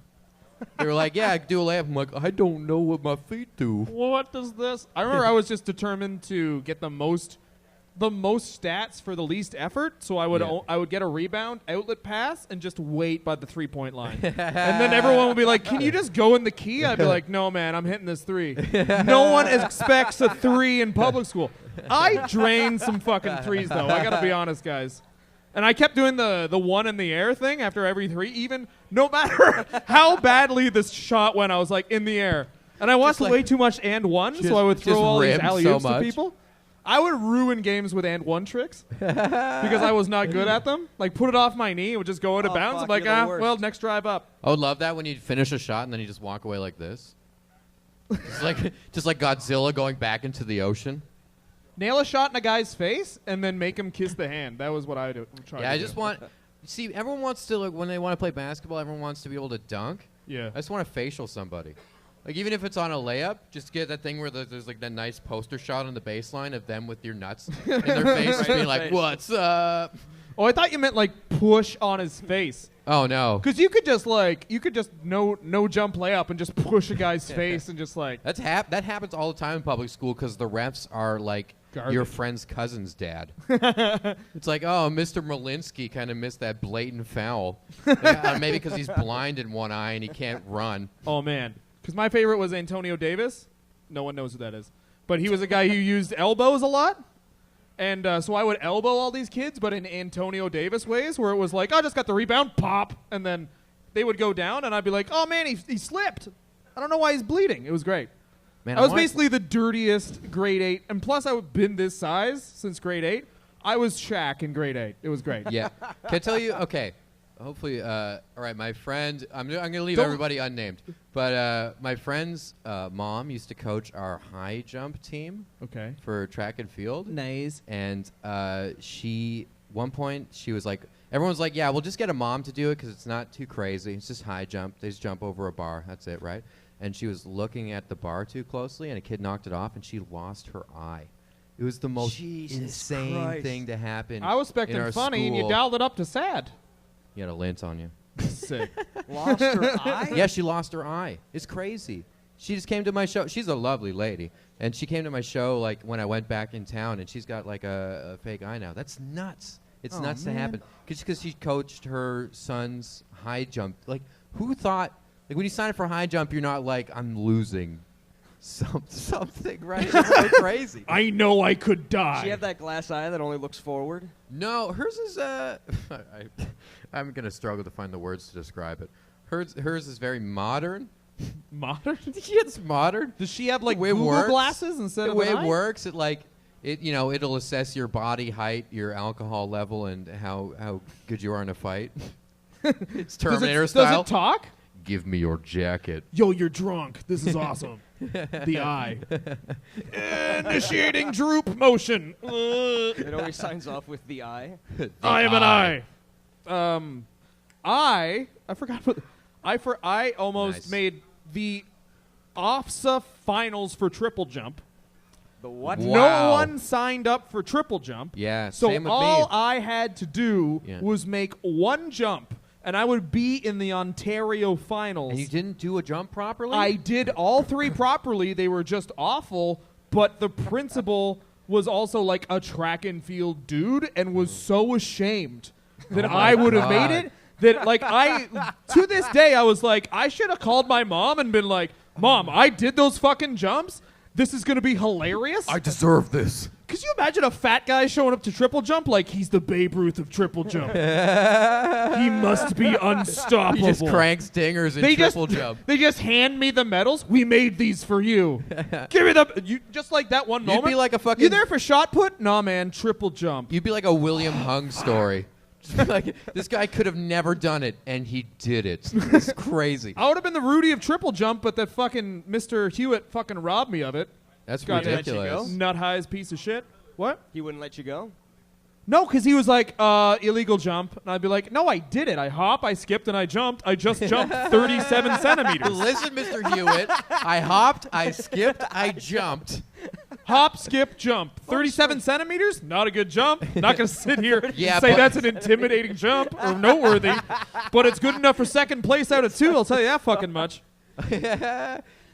They were like, yeah, I can do a layup. I'm like, I don't know what my feet do. What does this? I remember I was just determined to get the most stats for the least effort. So I would get a rebound, outlet pass, and just wait by the 3-point line. And then everyone would be like, "Can you just go in the key?" I'd be like, "No, man, I'm hitting this 3." No one expects a 3 in public school. I drained some fucking 3s though. I gotta be honest, guys. And I kept doing the 1 in the air thing after every 3, even no matter how badly this shot went, I was like in the air. And I watched way too much and 1, so I would throw all these alley-oops to people. I would ruin games with and 1 tricks because I was not good at them. Like put it off my knee, it would just go out of bounds. I'm like, well, next drive up. I would love that when you'd finish a shot and then you just walk away like this. just like Godzilla going back into the ocean. Nail a shot in a guy's face and then make him kiss the hand. That was what I would try to do. I just want... See, everyone wants to, like, when they want to play basketball, everyone wants to be able to dunk. Yeah. I just want to facial somebody. Like, even if it's on a layup, just get that thing where there's like, that nice poster shot on the baseline of them with your nuts in their face just being like, what's up? Oh, I thought you meant, like, push on his face. Oh, no. Because you could just no jump layup and just push a guy's face and just, like... That happens all the time in public school because the refs are, like... Garbage. Your friend's cousin's dad. It's like, oh, Mr. Malinsky kind of missed that blatant foul. Maybe because he's blind in one eye and he can't run. Oh, man. Because my favorite was Antonio Davis. No one knows who that is. But he was a guy who used elbows a lot. And so I would elbow all these kids, but in Antonio Davis ways, where it was like, I just got the rebound, pop. And then they would go down, and I'd be like, oh, man, he slipped. I don't know why he's bleeding. It was great. Man, I was basically the dirtiest grade 8, and plus I've been this size since grade 8. I was Shaq in grade 8. It was great. Yeah. Can I tell you? Okay. Hopefully, all right, my friend, I'm going to leave everybody unnamed, but my friend's mom used to coach our high jump team for track and field. Nice. And one point, she was like, everyone's like, yeah, we'll just get a mom to do it because it's not too crazy. It's just high jump. They just jump over a bar. That's it, right? And she was looking at the bar too closely, and a kid knocked it off, and she lost her eye. It was the most insane thing to happen. I was expecting funny, and you dialed it up to sad. You had a lint on you. Sick. Lost her eye? Yeah, she lost her eye. It's crazy. She just came to my show. She's a lovely lady. And she came to my show like when I went back in town, and she's got like a fake eye now. That's nuts. It's nuts to happen. Because she coached her son's high jump. Like, who thought... Like, when you sign up for high jump, you're not like, I'm losing something, right? It's so crazy. I know I could die. Does she have that glass eye that only looks forward? No, hers is... I'm going to struggle to find the words to describe it. Hers is very modern. Modern? Yeah, it's modern. Does she have, like, the way Google glasses instead of the way an it eye? works, it'll assess your body height, your alcohol level, and how good you are in a fight. It's Terminator style. Does it talk? Give me your jacket. Yo, you're drunk. This is awesome. The eye. Initiating droop motion. It always signs off with the eye. I am an eye. I forgot what... I almost made the OFSA finals for triple jump. The what? Wow. No one signed up for triple jump. Yeah, So same with all me. I had to do Yeah. was make one jump, and I would be in the Ontario finals. And you didn't do a jump properly? I did all three properly. They were just awful, but the principal was also like a track and field dude and was so ashamed that I would have made it that like to this day I was like, I should have called my mom and been like, Mom, I did those fucking jumps. This is going to be hilarious. I deserve this. Could you imagine a fat guy showing up to triple jump like he's the Babe Ruth of triple jump? He must be unstoppable. He just cranks dingers in triple jump. They just hand me the medals. We made these for you. Give me the just like that one moment. You'd be like a fucking. You there for shot put? Nah, man, triple jump. You'd be like a William Hung story. Like, this guy could have never done it, and he did it. It's crazy. I would have been the Rudy of triple jump, but that fucking Mr. Hewitt fucking robbed me of it. That's God, ridiculous. Nut high's piece of shit. What? He wouldn't let you go? No, because he was like, illegal jump. And I'd be like, no, I did it. I hop, I skipped, and I jumped. I just jumped 37 centimeters. Listen, Mr. Hewitt. I hopped, I skipped, I jumped. Hop, skip, jump. 37 centimeters? Not a good jump. Not going to sit here and Yeah, say but- that's an intimidating jump or noteworthy. But it's good enough for second place out of 2. I'll tell you that fucking much.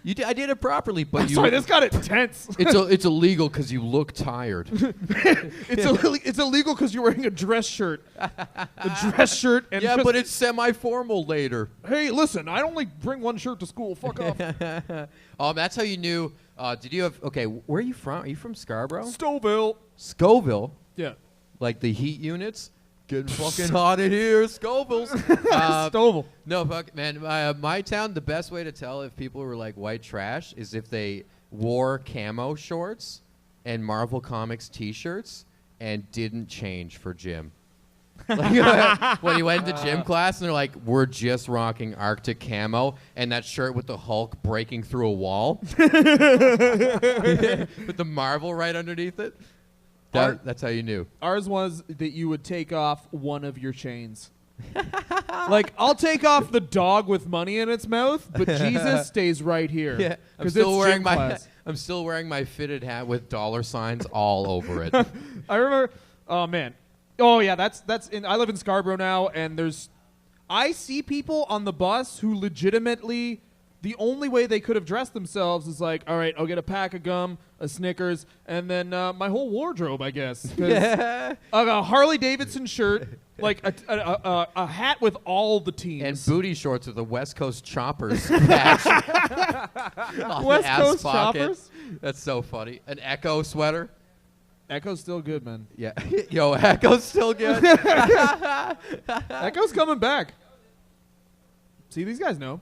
I did it properly, but I'm sorry, this got intense. It's illegal because you look tired. It's illegal because you're wearing a dress shirt. A dress shirt. And Yeah, just, but it's semi-formal later. hey, listen, I only bring one shirt to school. Fuck off. That's how you knew. Did you have? Okay, where are you from? Are you from Scarborough? Stouffville. Scoville, Yeah. like the heat units. Getting fucking hot in here, Scovilles. Stouffville. No, fuck, man. My town, the best way to tell if people were like white trash is if they wore camo shorts and Marvel Comics T-shirts and didn't change for gym. Like, when you went to gym class and they're like, we're just rocking Arctic camo and that shirt with the Hulk breaking through a wall with the Marvel right underneath it. That's how you knew. Ours was that you would take off one of your chains. Like, I'll take off the dog with money in its mouth, but Jesus stays right here. Yeah, I'm still wearing my fitted hat with dollar signs all over it. I remember. Oh man. Oh yeah. That's. I live in Scarborough now, and I see people on the bus who legitimately. The only way they could have dressed themselves is like, all right, I'll get a pack of gum, a Snickers, and then my whole wardrobe, I guess. A Harley Davidson shirt, like a hat with all the teams. And booty shorts with a West Coast Choppers patch. On West the ass Coast pocket. Choppers? That's so funny. An Echo sweater. Echo's still good, man. Yeah. Yo, Echo's still good. Echo's coming back. See, these guys know.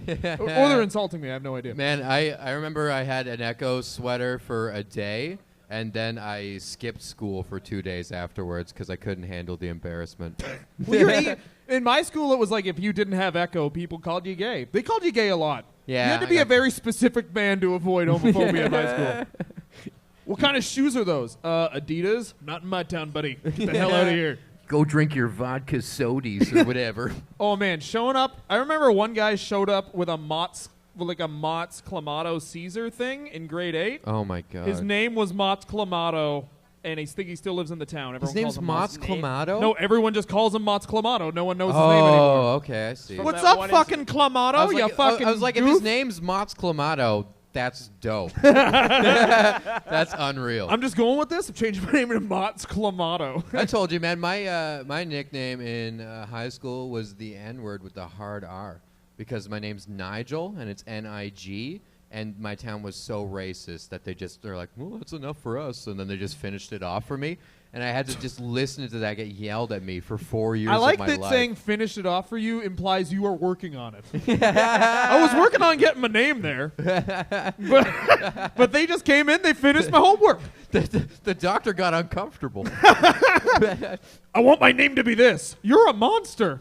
Or they're insulting me. I have no idea. Man, I remember I had an Echo sweater for a day, and then I skipped school for 2 days afterwards because I couldn't handle the embarrassment. Well, in my school, it was like if you didn't have Echo, people called you gay. They called you gay a lot. Yeah, You had to be a very specific man to avoid homophobia in high school. What kind of shoes are those? Adidas? Not in my town, buddy. Get the hell out of here. Go drink your vodka sodies or whatever. Oh, man, showing up. I remember one guy showed up with a Mott's Clamato Caesar thing in grade 8. Oh, my God. His name was Mott's Clamato, and I think he still lives in the town. Everyone His name's calls him Mott's Clamato? No, everyone just calls him Mott's Clamato. No one knows his name anymore. Oh, okay, I see. What's that up, one fucking Clamato? I was You like, fucking I was like, if goof? his name's Mott's Clamato, that's dope. That's unreal. I'm just going with this. I'm changing my name to Mott's Clamato. I told you, man. My nickname in high school was the N-word with the hard R because my name's Nigel and it's N-I-G, and my town was so racist that they're like, well, that's enough for us, and then they just finished it off for me, and I had to just listen to that get yelled at me for 4 years. I like of my that life. saying "finish it off" for you implies you are working on it. I was working on getting my name there, but they just came in. They finished my homework. the doctor got uncomfortable. I want my name to be this. You're a monster.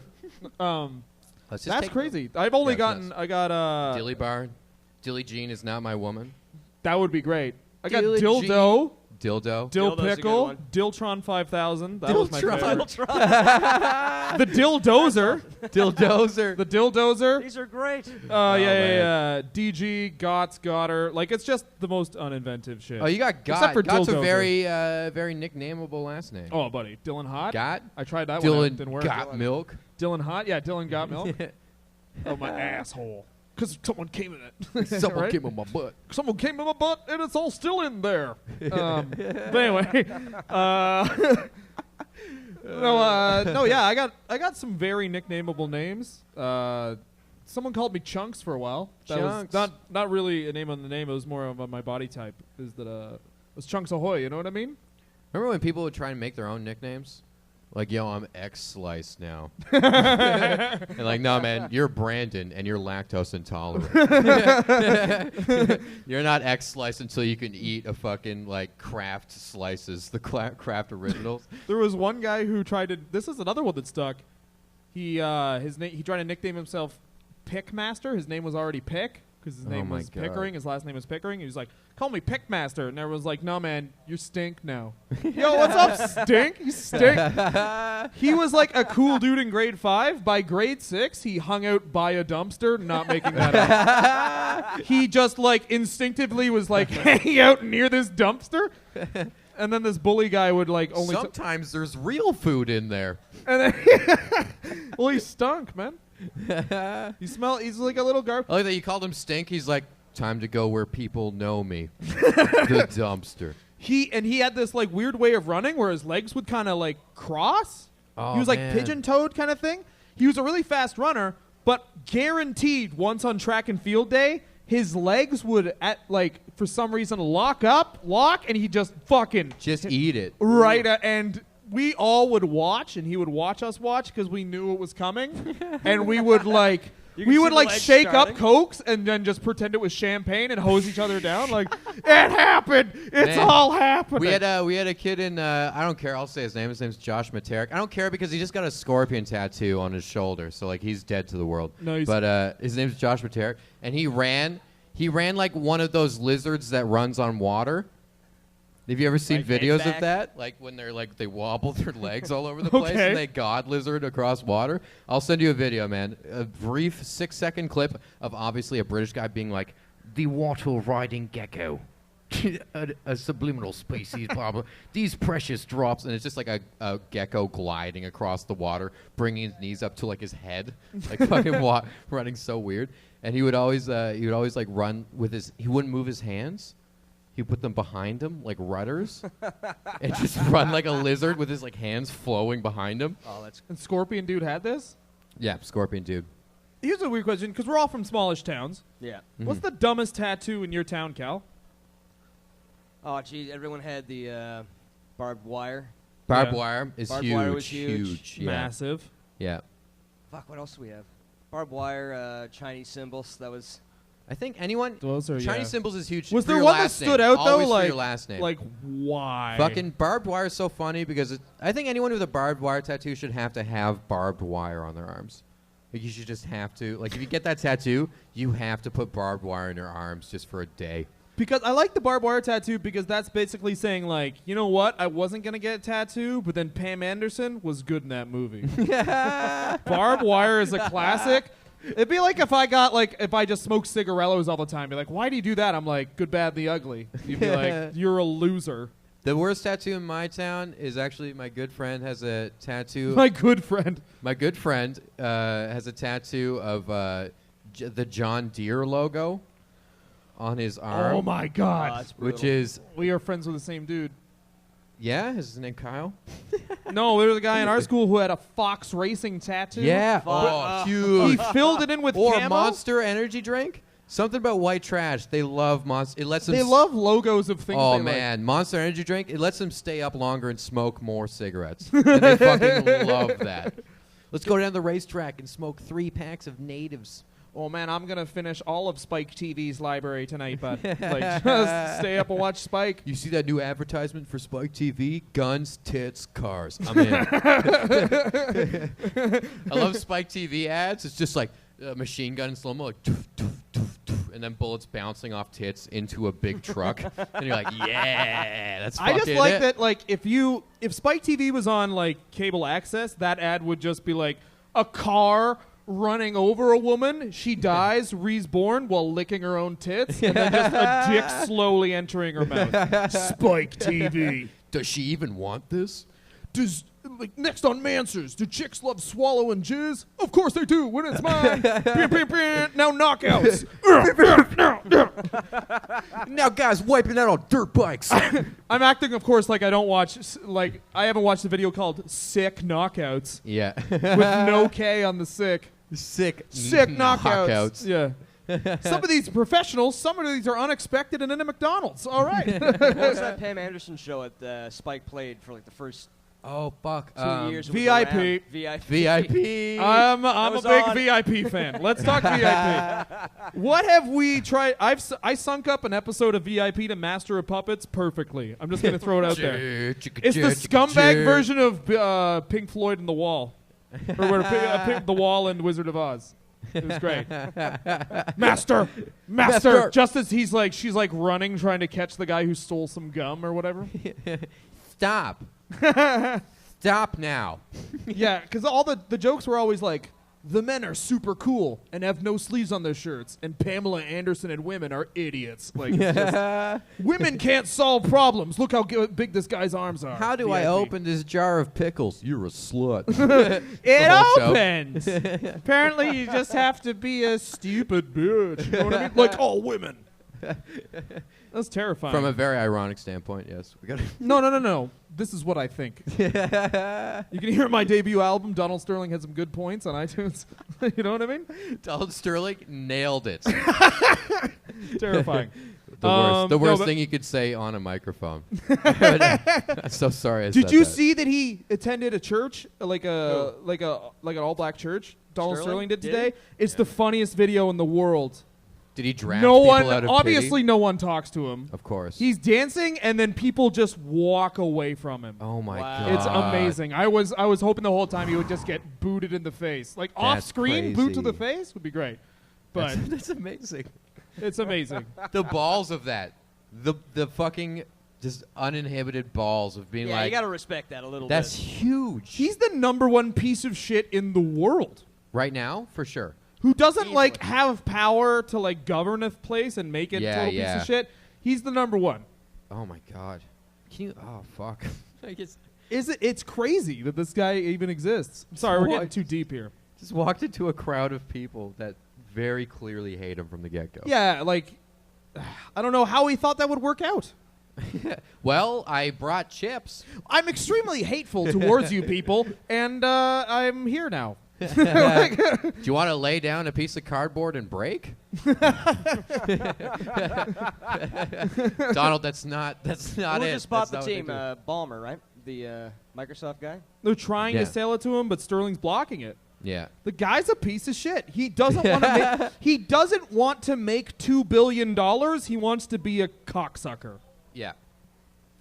Let's just That's take crazy. I've only Yeah, gotten. yes. I got Dilly Bar. Dilly Jean is not my woman. That would be great. I got Dilly dildo. Dildo. Dill Dildo's a good Pickle, one. Diltron 5000. That was my Diltron. favorite. The Dildozer. Dildozer. The Dildozer. These are great. Yeah. DG, Gott's, Gotter. Like, it's just the most uninventive shit. Oh, you got Except Gott. for Gott's a Dildozer. very nicknameable last name. Oh, buddy. Dylan Hot. Gott? I tried that one. It Dylan didn't work. got milk. Dylan Hot. Yeah, Dylan got milk. Oh, my asshole. Because someone came in it. Someone Right? came in my butt. Someone came in my butt, and it's all still in there. But anyway, I got some very nicknameable names. Someone called me Chunks for a while. That Chunks. was not really a name on the name. It was more of my body type. Is that it was Chunks Ahoy? You know what I mean? Remember when people would try and make their own nicknames? Like, yo, I'm X-Slice now. And like, no, man, you're Brandon, and you're lactose intolerant. You're not X-Slice until you can eat a fucking, like, Kraft slices, the Kraft Originals. There was one guy who tried to. This is another one that stuck. He tried to nickname himself Pickmaster. His name was already Pick because his name my was God. Pickering. His last name was Pickering. He was like, "Call me Pickmaster," and everyone was like, "No, man, you stink now." Yo, what's up, Stink? You stink. He was like a cool dude in grade 5. By grade 6, he hung out by a dumpster. Not making that up. He just like instinctively was like hanging out near this dumpster. And then this bully guy would like only. Sometimes there's real food in there. And then well, he stunk, man. He's like a little I like that you called him Stink. He's like, time to go where people know me. The dumpster. He had this like weird way of running where his legs would kind of like cross. Oh, He was like man. pigeon-toed kind of thing. He was a really fast runner, but guaranteed once on track and field day, his legs would for some reason lock, and he just fucking Just eat it. right and we all would watch, and he would watch us watch because we knew it was coming, and we would like You can see the legs shake starting. up Cokes and then just pretend it was champagne and hose each other down like it happened. It's Man. all happening. We had a kid in I don't care, I'll say his name. His name's Josh Materik. I don't care because he just got a scorpion tattoo on his shoulder, so like he's dead to the world. No, he's- but his name's Josh Materik, and he ran like one of those lizards that runs on water. Have you ever seen Like videos head back? of that? Like when they're like they wobble their legs all over the place Okay. and they god lizard across water. I'll send you a video, man. A brief 6-second clip of obviously a British guy being like, the water riding gecko. a subliminal species, blah, blah. These precious drops, and it's just like a gecko gliding across the water, bringing his knees up to like his head, like fucking running so weird. And he would always like run with his. He wouldn't move his hands. He put them behind him like rudders, and just run like a lizard with his like hands flowing behind him. Oh, that's And Scorpion Dude had this. Yeah, scorpion dude. Here's a weird question because we're all from smallish towns. yeah. What's the dumbest tattoo in your town, Cal? Oh, geez, everyone had the barbed wire. Barbed Yeah. wire is Barbed huge. wire was huge. Yeah. Massive. Yeah. Fuck, what else do we have? Barbed wire, Chinese symbols. That was. I think anyone. Those are Chinese yeah. symbols is huge. Was for there your one that last stood name. out though? Always for Like your last name. Like why? Fucking barbed wire is so funny because I think anyone with a barbed wire tattoo should have to have barbed wire on their arms. Like you should just have to. Like if you get that tattoo, you have to put barbed wire in your arms just for a day. Because I like the barbed wire tattoo because that's basically saying like, you know what? I wasn't gonna get a tattoo, but then Pam Anderson was good in that movie. Barbed wire is a classic. It'd be like if I just smoked cigarellos all the time. Be like, why do you do that? I'm like, good, bad, the ugly. You'd be like, you're a loser. The worst tattoo in my town is actually my good friend has a tattoo. My good friend. My good friend has a tattoo of the John Deere logo on his arm. Oh my Oh, god. that's Which brutal. is, We are friends with the same dude. yeah, is his name Kyle? No, there was a guy in our school who had a Fox Racing tattoo. Yeah. Fuck. He Huge. filled it in with Or camo. Monster energy drink. Something about white trash. They love Monster. It lets them. They love logos of things Oh they man, Monster energy drink. It lets them stay up longer and smoke more cigarettes. And they fucking love that. Let's go down to the racetrack and smoke 3 packs of natives. Oh man, I'm gonna finish all of Spike TV's library tonight, but like just stay up and watch Spike. You see that new advertisement for Spike TV? Guns, tits, cars. I'm in. I love Spike TV ads. It's just like a machine gun in slow mo, like, doof, doof, doof, doof, and then bullets bouncing off tits into a big truck, and you're like, yeah, that's fucking I just like it. that. Like, if Spike TV was on like cable access, that ad would just be like a car running over a woman. She dies, reborn while licking her own tits, and then just a dick slowly entering her mouth. Spike TV. Does she even want this? Does next on Mansers, do chicks love swallowing jizz? Of course they do when it's mine. Now knockouts. Now guys wiping out on dirt bikes. I'm acting, of course, like I don't watch. Like I haven't watched the video called "Sick Knockouts" Yeah. with no K on the sick. Sick Knockouts. Yeah. Some of these professionals, some of these are unexpected and in a McDonald's. All right. What was that Pam Anderson show at Spike played for like the first Oh fuck. 2 years? it was VIP. around? VIP. VIP. I'm a was big on. VIP fan. Let's talk VIP. What have we tried? I sunk up an episode of VIP to Master of Puppets perfectly. I'm just going to throw it out there. It's the scumbag version of Pink Floyd and The Wall. Or where The Wall and Wizard of Oz. It was great. Master. Just as she's like running, trying to catch the guy who stole some gum or whatever. Stop. Stop now. Yeah, because all the jokes were always like, the men are super cool and have no sleeves on their shirts, and Pamela Anderson and women are idiots. Like, it's just, women can't solve problems. Look how big this guy's arms are. How do I VIP. open this jar of pickles? You're a slut. It whole show. opens. Apparently, you just have to be a stupid bitch. You know what I mean? Like all women. That's terrifying. From a very ironic standpoint, yes. We got. No. This is what I think. You can hear my debut album. Donald Sterling had some good points on iTunes. You know what I mean? Donald Sterling nailed it. Terrifying. The worst thing you could say on a microphone. I'm so sorry. Did you see that he attended a church, like an all black church? Donald Sterling did today. It's the funniest video in the world. Did he draft people out of obviously pity? no one talks to him. Of course. He's dancing, and then people just walk away from him. Oh my Wow. god. It's amazing. I was hoping the whole time he would just get booted in the face, like off That's screen, boot to crazy. the face would be great. But That's amazing. it's amazing. The balls of that. The fucking just uninhibited balls of being Yeah, like, you got to respect that a little that's bit. huge. He's the #1 piece of shit in the world. Right now, for sure. Who doesn't Easily. like have power to like govern a place and make it a total piece of shit? He's the #1. Oh my god. Can you? Oh fuck. I guess It's crazy that this guy even exists. I'm sorry, we're getting too deep here. just walked into a crowd of people that very clearly hate him from the get go. Yeah, like I don't know how he thought that would work out. Well, I brought chips. I'm extremely hateful towards you people, and I'm here now. Do you want to lay down a piece of cardboard and break? Donald, that's not Who it. just That's bought the not what they team? do. Balmer, right? The Microsoft guy? They're trying Yeah. to sell it to him, but Sterling's blocking it. Yeah. The guy's a piece of shit. He doesn't want to make. He doesn't want to make $2 billion. He wants to be a cocksucker. Yeah.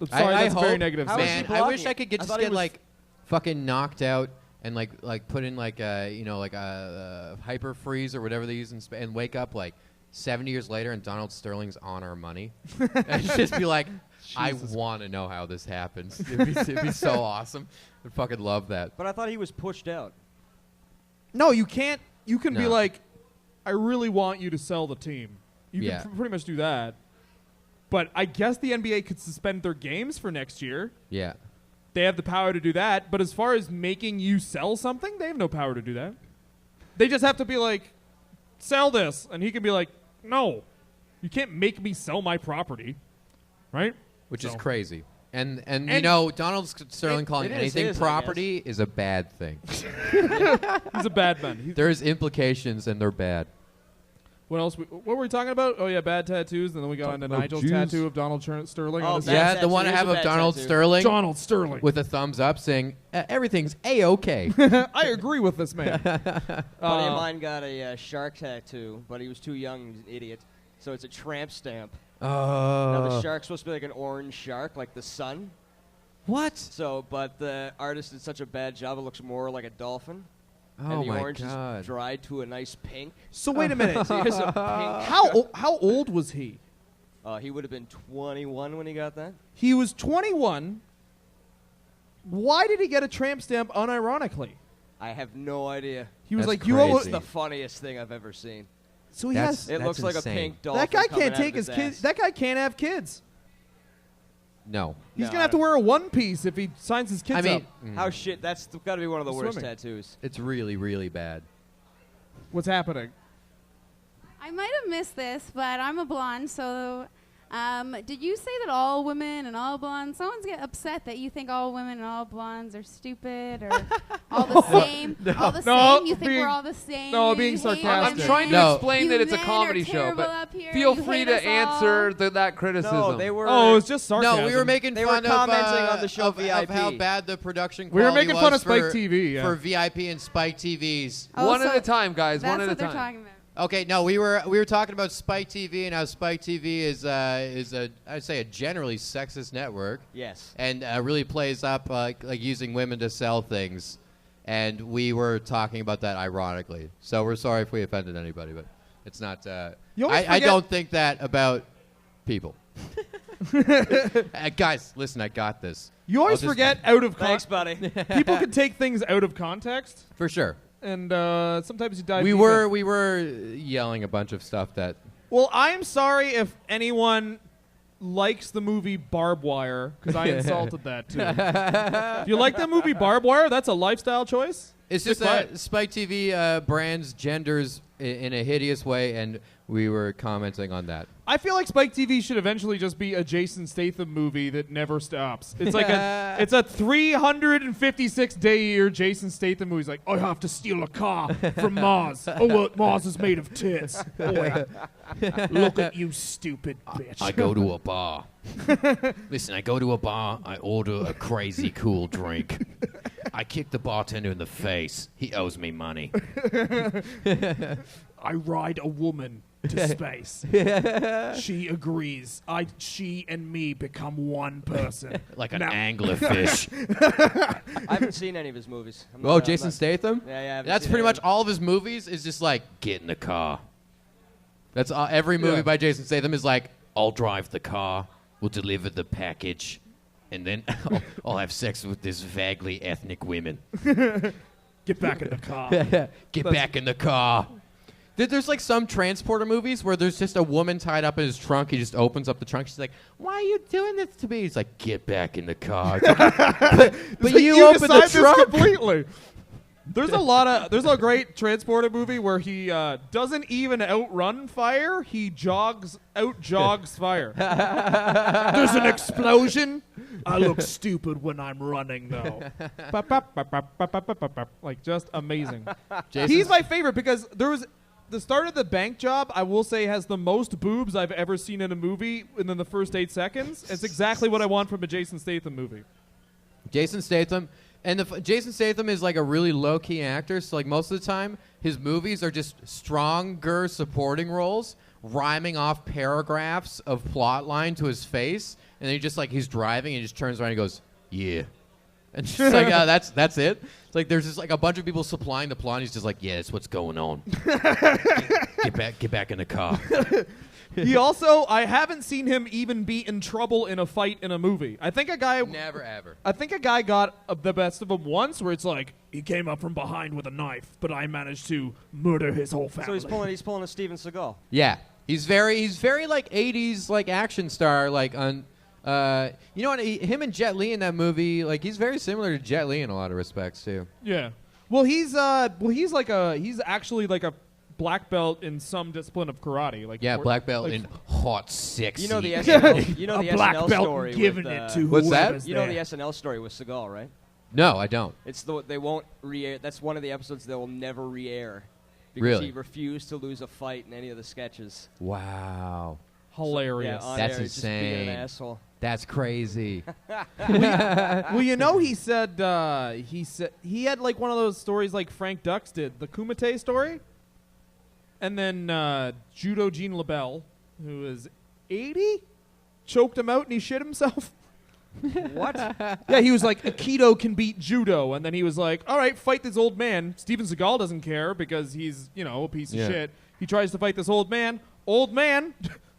I'm sorry, I that's hope, very negative. How is Man, he I wish blocking I it? could get I just thought he get was- like fucking knocked out and like put in like a hyper freeze or whatever they use and wake up like 70 years later and Donald Sterling's on our money and just be like, I want to know how this happens. It'd be so awesome. I'd fucking love that. But I thought he was pushed out. No, you can't. You can be No. like, I really want you to sell the team. You Yeah. can pretty much do that. But I guess the NBA could suspend their games for next year. Yeah. They have the power to do that. But as far as making you sell something, they have no power to do that. They just have to be like, sell this. And he can be like, no, you can't make me sell my property. Right? Which is So- crazy. And you know, Donald Sterling calling it is anything his, I property is a bad thing. He's a bad man. There's implications and they're bad. What else? What were we talking about? Oh, yeah, bad tattoos. And then we got into about Nigel's Jews. tattoo of Donald Sterling. Oh, on his bad Yeah, tattoo the one I is have a of bad Donald tattoo. Sterling Donald Sterling. with a thumbs up saying, everything's A-okay. I agree with this man. Buddy of mine got a shark tattoo, but he was too young. He's an idiot. So it's a tramp stamp. Now the shark's supposed to be like an orange shark, like the sun. What? So, but the artist did such a bad job, it looks more like a dolphin. Oh and the my orange God. is dried to a nice pink. So wait a minute. So he has a pink. How old was he? He would have been 21 when he got that. He was 21. Why did he get a tramp stamp unironically? I have no idea. He was That's like, you owe crazy. It's the funniest thing I've ever seen. So he That's- has. It looks like insane. a pink dolphin. That guy coming can't out take of his kids. ass. That guy can't have kids. No. He's No, gonna have to wear a one piece if he signs his kids I mean, up. How shit? That's got to be one of the worst Swimming. tattoos. it's really, really bad. What's happening? I might have missed this, but I'm a blonde, so did you say that all women and all blondes? Someone's get upset that you think all women and all blondes are stupid or all the same. All the No, same. You think being- we're all the same. no, you being hate sarcastic. I'm women. trying to No. explain You that it's a men comedy are show, terrible but up here. feel You free hate to us all. answer that criticism. No, they were. Oh, it's just sarcasm. No, we were making They were fun commenting of, on the show of VIP. how bad the production We were quality making fun was of Spike for, TV, yeah. for VIP and Spike TVs. Oh, One so at a time, guys. That's One at a what they're time. talking about. Okay, no, we were talking about Spike TV and how Spike TV is a I'd say a generally sexist network Yes. and really plays up like using women to sell things, and we were talking about that ironically. So we're sorry if we offended anybody, but it's not. You always I forget- don't think that about people. Guys, listen, I got this. You always I'll just- forget out of Thanks, context. buddy. People can take things out of context, For sure. and sometimes you dive. We deep were in. we were yelling a bunch of stuff that Well, I'm sorry if anyone likes the movie Barbed Wire because I insulted that too. If you like that movie Barbed Wire, that's a lifestyle choice. it's Stick just by that Spike TV brands genders in a hideous way, and we were commenting on that. I feel like Spike TV should eventually just be a Jason Statham movie that never stops. It's like it's a 356-day-a-year Jason Statham movie. He's like, I have to steal a car from Mars. Oh, well, Mars is made of tits. Oh, yeah. Look at you, stupid bitch. I go to a bar. Listen, I go to a bar. I order a crazy cool drink. I kick the bartender in the face. He owes me money. I ride a woman to space. She agrees. She and me become one person. Like an Now- anglerfish. I haven't seen any of his movies. Oh, Jason Statham? Yeah, yeah. I haven't That's seen pretty any much of all of his movies is just like, get in the car. That's every movie Yeah. by Jason Statham is like, I'll drive the car, we'll deliver the package, and then I'll have sex with this vaguely ethnic women. Get back in the car. Get back in the car. There's like some transporter movies where there's just a woman tied up in his trunk. He just opens up the trunk. She's like, "Why are you doing this to me?" He's like, "Get back in the car." It's like, but you open the decide this trunk. completely. There's a great transporter movie where he doesn't even outrun fire. He jogs fire. There's an explosion. I look stupid when I'm running though. Like just amazing. Jason's- He's my favorite because there was the start of The Bank Job. I will say has the most boobs I've ever seen in a movie within the first 8 seconds. It's exactly what I want from a Jason Statham movie. Jason Statham. And Jason Statham is like a really low-key actor, so like most of the time, his movies are just stronger supporting roles, rhyming off paragraphs of plot line to his face, and then he's driving and he just turns around and he goes, "Yeah," and just like that's it. It's like there's just like a bunch of people supplying the plot, and he's just like, "Yeah, that's what's going on. Get back in the car." He also, I haven't seen him even be in trouble in a fight in a movie. I think a guy Never ever. I think a guy got the best of him once, where it's like he came up from behind with a knife, but I managed to murder his whole family. So he's pulling a Steven Seagal. Yeah, he's very like 80s like action star like on you know what him and Jet Li in that movie, like he's very similar to Jet Li in a lot of respects too. Yeah. Well, he's actually like a black belt in some discipline of karate. Like Black belt like- in hot sexy. You know the SNL, you know a the black SNL belt story giving with, it to What's that? whoever's You know there. the SNL story with Seagal, right? No, I don't. It's they won't re-air. That's one of the episodes they will never re-air because Really? he refused to lose a fight in any of the sketches. Wow, Hilarious. Yeah, on That's air, he's just being insane. an asshole. that's crazy. Well, you know, he said he had like one of those stories like Frank Dux did, the Kumite story. And then Judo Gene LaBelle, who is 80, choked him out and he shit himself. What? Yeah, he was like, Aikido can beat judo. And then he was like, all right, fight this old man. Steven Seagal doesn't care because he's, a piece of shit. He tries to fight this old man. Old man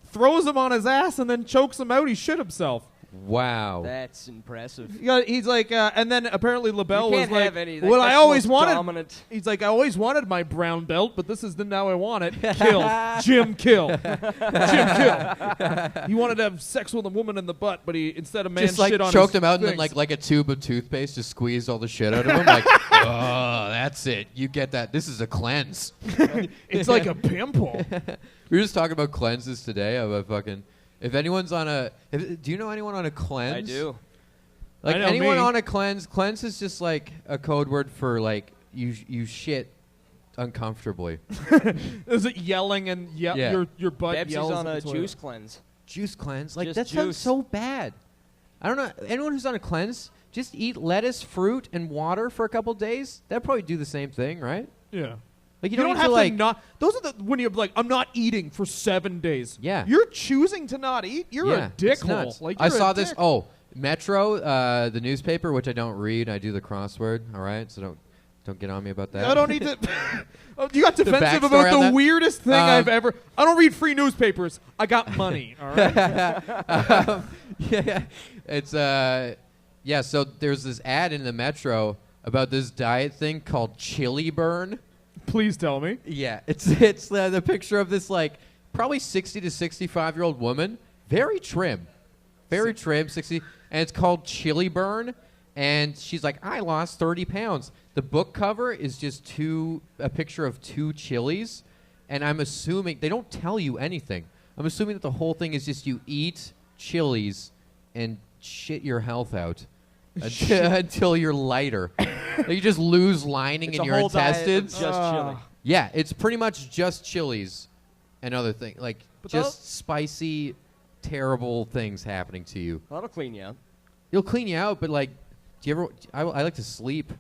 throws him on his ass and then chokes him out. He shit himself. Wow. That's impressive. Yeah, he's like, and then apparently LaBelle You was can't like, have any. "Well, I That's always most wanted." dominant. He's like, "I always wanted my brown belt, but this is the now I want it." Kill, Jim, kill, Jim, kill. He wanted to have sex with a woman in the butt, but he instead of man Just like shit on choked his him out and then things. like a tube of toothpaste just squeezed all the shit out of him. Like, oh, that's it. You get that. This is a cleanse. It's like a pimple. We were just talking about cleanses today. About fucking. If anyone's on a, do you know anyone on a cleanse? I do. Like I know anyone me. on a cleanse. Cleanse is just like a code word for like you shit uncomfortably. Is it yelling and Yeah. your butt Bebsy's yells on in a the toilet. juice cleanse. Juice cleanse. Like Just that sounds juice. so bad. I don't know. Anyone who's on a cleanse, just eat lettuce, fruit, and water for a couple days. That'd probably do the same thing, right? Yeah. Like You don't need have to like. not. Those are the when you're like, I'm not eating for 7 days. Yeah. You're choosing to not eat. You're Yeah, a it's dickhole. nuts. Like I you're a saw this. dick. Oh, Metro, the newspaper, which I don't read. I do the crossword. All right, so don't get on me about that. I don't need to. Oh, you got defensive backstory about on the that? weirdest thing I've ever. I don't read free newspapers. I got money. All right. Yeah, it's yeah. So there's this ad in the Metro about this diet thing called Chili Burn. Please tell me. Yeah, it's the picture of this like probably 60 to 65-year-old woman, very trim, 60, and it's called Chili Burn, and she's like, I lost 30 pounds. The book cover is just a picture of 2 chilies, and I'm assuming they don't tell you anything. I'm assuming that the whole thing is just you eat chilies and shit your health out until you're lighter. You just lose lining It's in a your whole diet of intestines. just chili. Yeah, it's pretty much just chilies and other things. Like, But just spicy, terrible things happening to you. That'll clean you out. It'll clean you out, but, like, do you ever... I like to sleep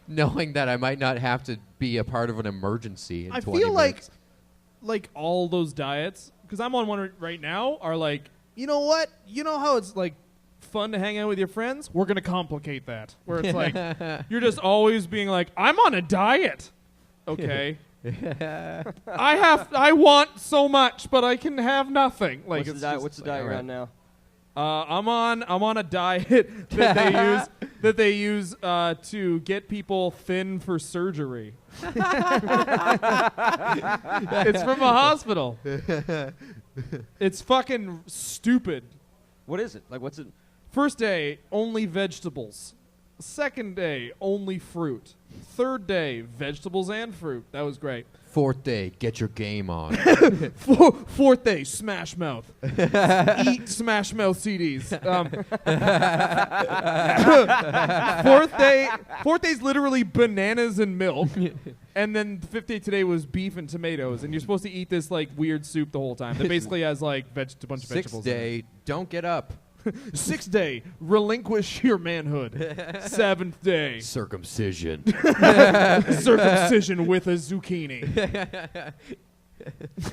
knowing that I might not have to be a part of an emergency in I 20 feel minutes. like all those diets, because I'm on one right now, are like, you know what? You know how it's like fun to hang out with your friends? We're gonna complicate that, where it's like you're just always being like, I'm on a diet. Okay. I want so much, but I can have nothing. Like What's the diet you're on now? I'm on a diet that they use to get people thin for surgery. It's from a hospital. It's fucking stupid. What is it? Like, what's it? First day, only vegetables. Second day, only fruit. Third day, vegetables and fruit. That was great. Fourth day, get your game on. Fourth day, Smash Mouth. Eat Smash Mouth CDs. Fourth day's literally bananas and milk. And then the fifth day today was beef and tomatoes. And you're supposed to eat this like weird soup the whole time that basically has like a bunch of vegetables. Sixth day, don't get up. Sixth day, relinquish your manhood. Seventh day, Circumcision. circumcision with a zucchini.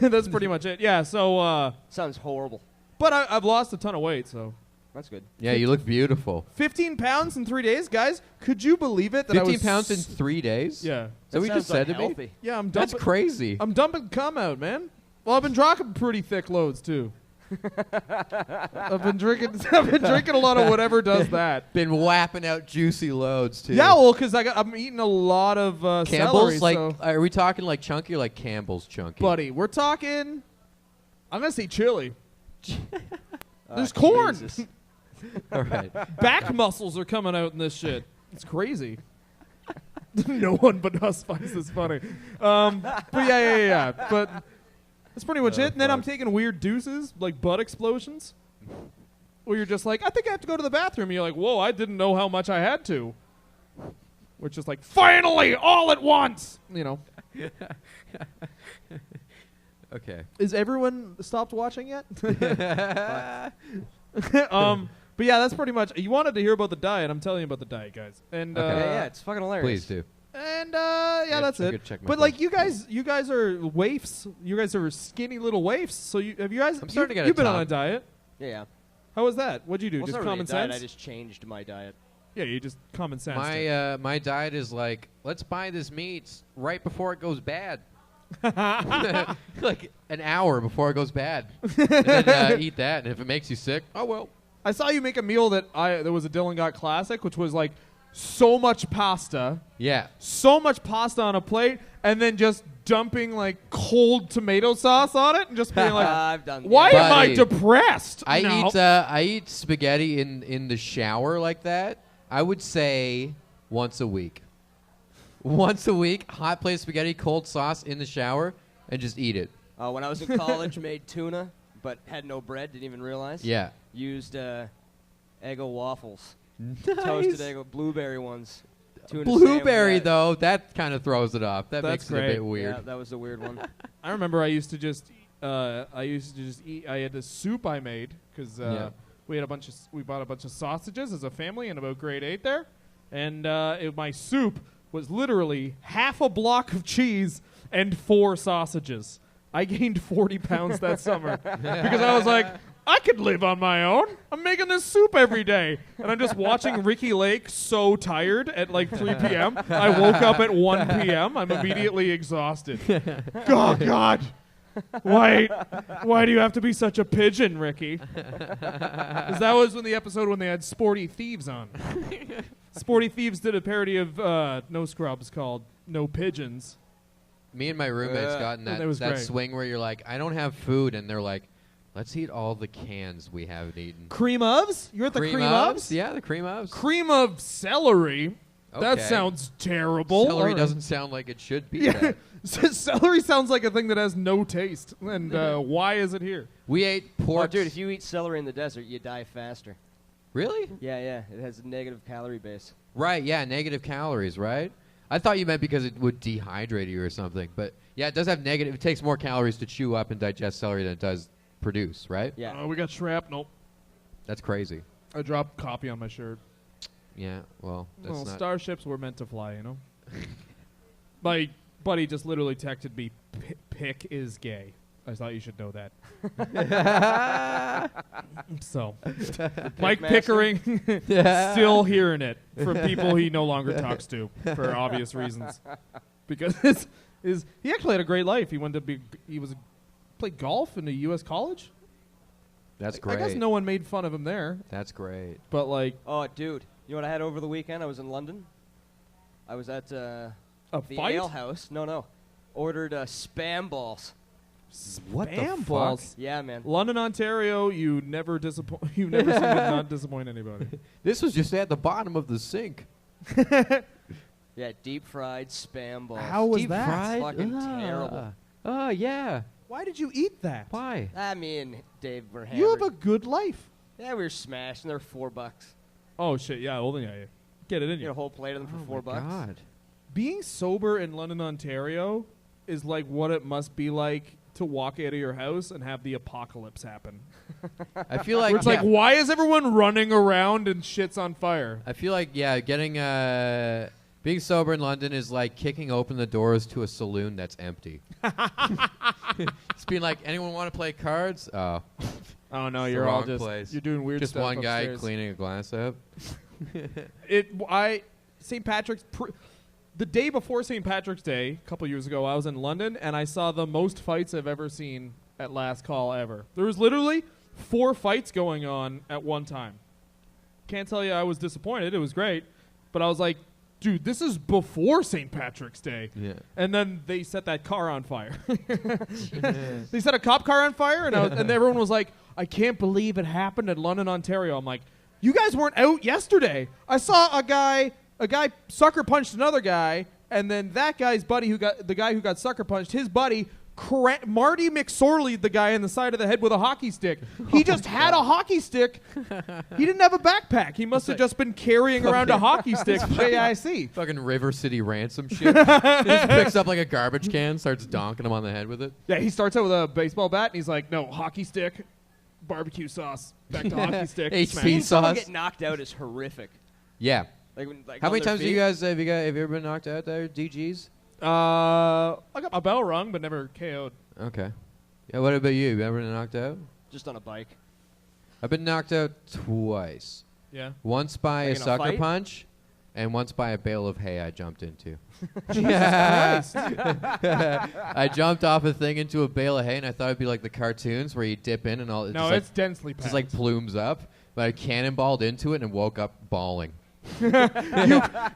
That's pretty much it. Yeah, so, Sounds horrible. but I've lost a ton of weight, so. That's good. Yeah, you look beautiful. 15 pounds in 3 days, guys. Could you believe it? That 15 I was pounds in 3 days? Yeah. Is that what you just said to me? Yeah, I'm That's dumping. crazy. I'm dumping cum out, man. Well, I've been dropping pretty thick loads too. I've been drinking a lot of whatever does that. Been whapping out juicy loads too. Yeah, well, because I'm eating a lot of Campbell's, celery, like, so. are we talking like chunky or like Campbell's chunky? Buddy, we're talking. I'm gonna say chili. There's corn. Jesus. All right. Back muscles are coming out in this shit. It's crazy. No one but us finds this funny. But yeah. But that's pretty much it. And then I'm taking weird deuces, like butt explosions, where you're just like, I think I have to go to the bathroom. And you're like, whoa, I didn't know how much I had to. Which is like, finally, all at once. You know. Okay. Is everyone stopped watching yet? But yeah, that's pretty much. You wanted to hear about the diet. I'm telling you about the diet, guys. And Okay. Yeah, it's fucking hilarious. Please do. And yeah, that's I it. could check my But phone. like you guys are waifs. You guys are skinny little waifs. So have you guys? I'm starting to get a You've been on top. a diet. Yeah. How was that? What'd you do? Well, it's Just not really common a diet, sense? I just changed my diet. Yeah, you just common sense. My diet is like, let's buy this meat right before it goes bad. Like an hour before it goes bad. And then eat that, and if it makes you sick, oh well. I saw you make a meal that there was a Dylan Got classic, which was like so much pasta. Yeah. So much pasta on a plate, and then just dumping like cold tomato sauce on it, and just being like, I've done. "Why am I Buddy, depressed?" I eat spaghetti in the shower like that. I would say once a week. Once a week, hot plate of spaghetti, cold sauce in the shower, and just eat it. When I was in college, made tuna, but had no bread. Didn't even realize. Yeah. Used Eggo waffles. Nice. Toasted Eggo blueberry ones. Tuna Blueberry sandwich. though, that kind of throws it off. That That's makes it a great. bit weird. Yeah, that was the weird one. I remember I used to just eat. I had this soup I made because we bought a bunch of sausages as a family in about grade 8 there, and my soup was literally half a block of cheese and 4 sausages. I gained 40 pounds that summer because I was like, I could live on my own. I'm making this soup every day. And I'm just watching Ricky Lake so tired at like 3 p.m. I woke up at 1 p.m. I'm immediately exhausted. Oh, God. Why do you have to be such a pigeon, Ricky? 'Cause that was when the episode when they had Sporty Thieves on. Sporty Thieves did a parody of No Scrubs called No Pigeons. Me and my roommates got in That was that great. swing where you're like, I don't have food, and they're like, let's eat all the cans we haven't eaten. Cream ofs? You're at the cream ofs? Yeah, the cream ofs. Cream of celery? That Okay. sounds terrible. Celery All right. doesn't sound like it should be. Yeah. that. Celery sounds like a thing that has no taste. And why is it here? We ate Oh, pork. dude, if you eat celery in the desert, you die faster. Really? Yeah. It has a negative calorie base. Right, yeah, negative calories, right? I thought you meant because it would dehydrate you or something. But yeah, it does have negative. It takes more calories to chew up and digest celery than it does produce, right? Yeah. We got shrapnel. That's crazy. I dropped copy on my shirt. Yeah, well, that's Well, not. starships were meant to fly, you know? My buddy just literally texted me, Pick is gay. I thought you should know that. So, Mike Pickering, still hearing it from people he no longer talks to for obvious reasons. Because he actually had a great life. He played golf in a U.S. college. That's I great. guess no one made fun of him there. That's great. But like, Oh, dude. You know what I had over the weekend? I was in London. I was at a the fight? ale house. No. Ordered spam balls. What the Spam fuck? balls. Yeah, man. London, Ontario, you never disappoint. You never seem to not disappoint anybody. This was just at the bottom of the sink. Yeah, deep fried spam balls. How was Deep that? fried? Fucking terrible. Oh, yeah. Why did you eat that? Why? Me and Dave were hammered. You have a good life. Yeah, we were smashing. They're $4. Oh shit! Yeah, well then yeah, get it in You get a you. whole plate of them Oh for $4. my God. Being sober in London, Ontario, is like what it must be like to walk out of your house and have the apocalypse happen. I feel like Where it's like, why is everyone running around and shit's on fire? I feel like getting being sober in London is like kicking open the doors to a saloon that's empty. It's being like, anyone want to play cards? Oh, Oh no, It's you're the all wrong just place. you're doing weird just stuff one guy upstairs. cleaning a glass up. St. Patrick's the day before St. Patrick's Day, a couple years ago, I was in London and I saw the most fights I've ever seen at last call ever. There was literally 4 fights going on at one time. Can't tell you I was disappointed. It was great, but I was like, dude, this is before St. Patrick's Day. Yeah. And then they set that car on fire. They set a cop car on fire, and everyone was like, I can't believe it happened in London, Ontario. I'm like, you guys weren't out yesterday. I saw a guy sucker punched another guy, and then that guy's buddy the guy who got sucker punched, his buddy Marty McSorley, the guy in the side of the head with a hockey stick. He just had a hockey stick. He didn't have a backpack. He must have just been carrying around a hockey stick. JIC. Fucking River City Ransom shit. He just picks up like a garbage can, starts donking him on the head with it. Yeah, he starts out with a baseball bat, and he's like, no, hockey stick, barbecue sauce, back to hockey stick. HP smash. Seeing someone sauce. get knocked out is horrific. Yeah. Like How on many their times feet. have you ever been knocked out there, DGs? I got a bell rung, but never KO'd. Okay. Yeah. What about you? You ever been knocked out? Just on a bike. I've been knocked out twice. Yeah. Once by Like a in a sucker fight? punch, and once by a bale of hay I jumped into. Christ. I jumped off a thing into a bale of hay, and I thought it'd be like the cartoons where you dip in and all. No, just it's like, densely packed. just like plumes up. But I cannonballed into it and woke up bawling. Your Woke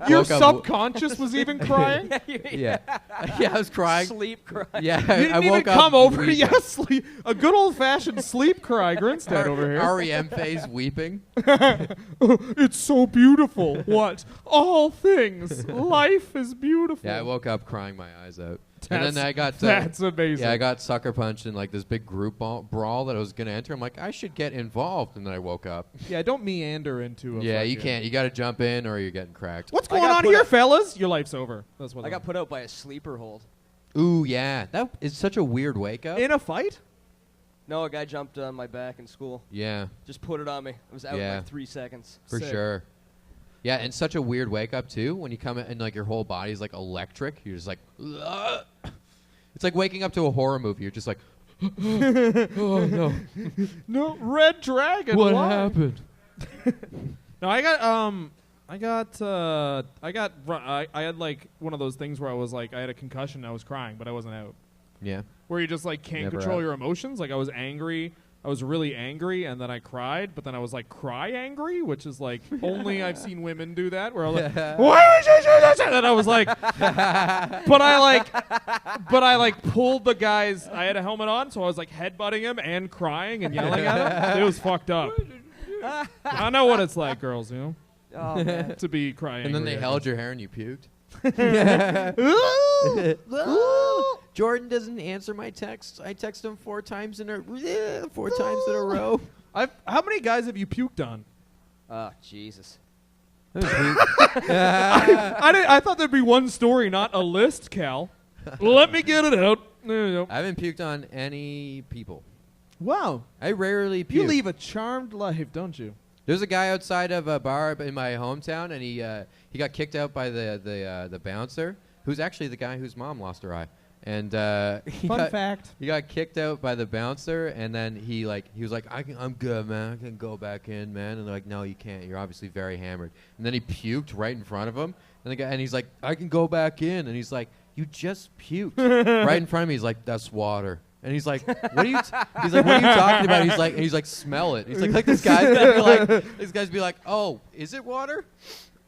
up subconscious was even crying? yeah, I was crying. Sleep cry. Yeah, You didn't I even woke up come over. weeping. Yes, sleep. A good old-fashioned sleep cry, Grinstead over here. REM phase weeping. It's so beautiful. What? All things. Life is beautiful. Yeah, I woke up crying my eyes out. And then I got That's amazing. yeah, I got sucker punched in like this big group brawl that I was gonna enter. I'm like, I should get involved, and then I woke up. Yeah, don't meander into a Yeah, you fucking- can't. You got to jump in, or you're getting cracked. What's I going got on put here, up- fellas? Your life's over. That's what I got put out by a sleeper hold. Ooh, yeah, that is such a weird wake up. in a fight? No, a guy jumped on my back in school. Yeah, Just put it on me. I was out in Yeah. like 3 seconds. for Sick. sure. Yeah, and such a weird wake up too when you come in and like your whole body's like electric. You're just like, ugh. It's like waking up to a horror movie. You're just like, oh no, No, Red Dragon. what why? happened? No, I had like one of those things where I was like, I had a concussion and I was crying, but I wasn't out. Yeah, Where you just like can't Never control out. your emotions. Like I was angry. I was really angry, and then I cried, but then I was like cry angry, which is like only I've seen women do that. Where I was like, why would you do this? And then I was like, but I like pulled the guy's. I had a helmet on, so I was like headbutting him and crying and yelling at him. It was fucked up. I know what it's like, girls. You know, Oh, man. to be crying. and then they held your hair and you puked. Jordan doesn't answer my texts. I text him 4 times in a row. How many guys have you puked on? Oh, Jesus. I thought there'd be one story, not a list, Cal. Let me get it out. There you go. I haven't puked on any people. Wow. I rarely puke. You leave a charmed life, don't you? There's a guy outside of a bar in my hometown, and he got kicked out by the bouncer, who's actually the guy whose mom lost her eye. And Fun fact. he got kicked out by the bouncer, and then he was like, I'm good, man. I can go back in, man. And they're like, no, you can't. You're obviously very hammered. And then he puked right in front of him, and he's like, I can go back in. And he's like, you just puked right in front of me. He's like, that's water. And he's like, what are you? He's like, what are you talking about? He's like, smell it. He's like this guy's gonna be like, these guys be like, oh, is it water?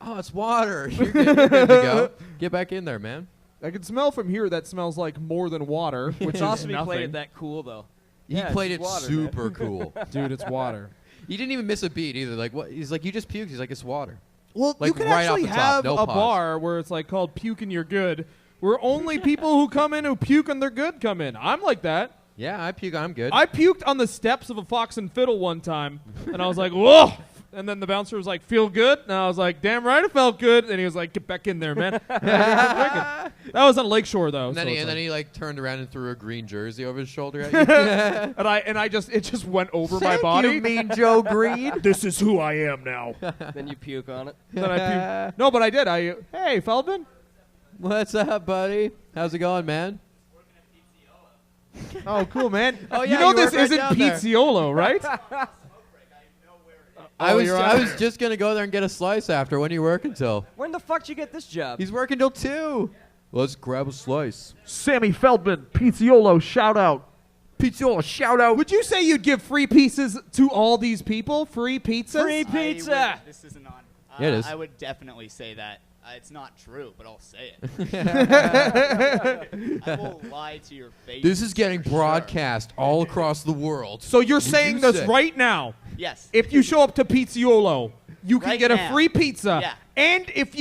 Oh, it's water. You're good to go. Get back in there, man. I can smell from here that smells like more than water, which It's is awesome he nothing. played it that cool, though. He Yeah, played it's it water, super cool. Dude, it's water. He didn't even miss a beat either. Like what? He's like, you just puked. He's like, it's water. Well, Like, you can right off actually the top, have no a pause. bar where it's like called Puke and You're Good, where only people who come in who puke and they're good come in. I'm like that. Yeah, I puke. I'm good. I puked on the steps of a Fox and Fiddle one time, and I was like, whoa. And then the bouncer was like, feel good? And I was like, damn right it felt good. And he was like, get back in there, man. That was on Lakeshore, though. and then, so he, it's and then like- he like turned around and threw a green jersey over his shoulder at you. and I just, it just went over my body. You mean Joe Green? This is who I am now. Then you puke on it. Then I puked. No, but I did. Hey, Feldman. What's up, buddy? How's it going, man? Oh, cool, man. Oh, you yeah, know you this work right isn't down there. Pizziolo, right? I Oh, was you're I on. was just gonna go there and get a slice after. When are you working till? When the fuck did you get this job? He's working till 2. Let's grab a slice. Sammy Feldman, Pizziolo, shout out. Pizzola, shout out. Would you say you'd give free pizzas to all these people? Free pizzas? Free pizza. This isn't on. Yeah, it is. I would definitely say that. It's not true, but I'll say it. I will lie to your face. This is getting for sure. broadcast all across the world. So you're Would saying you this say- right now. Yes. If you show up to Pizziolo, you can Right get a now. free pizza. Yeah. And if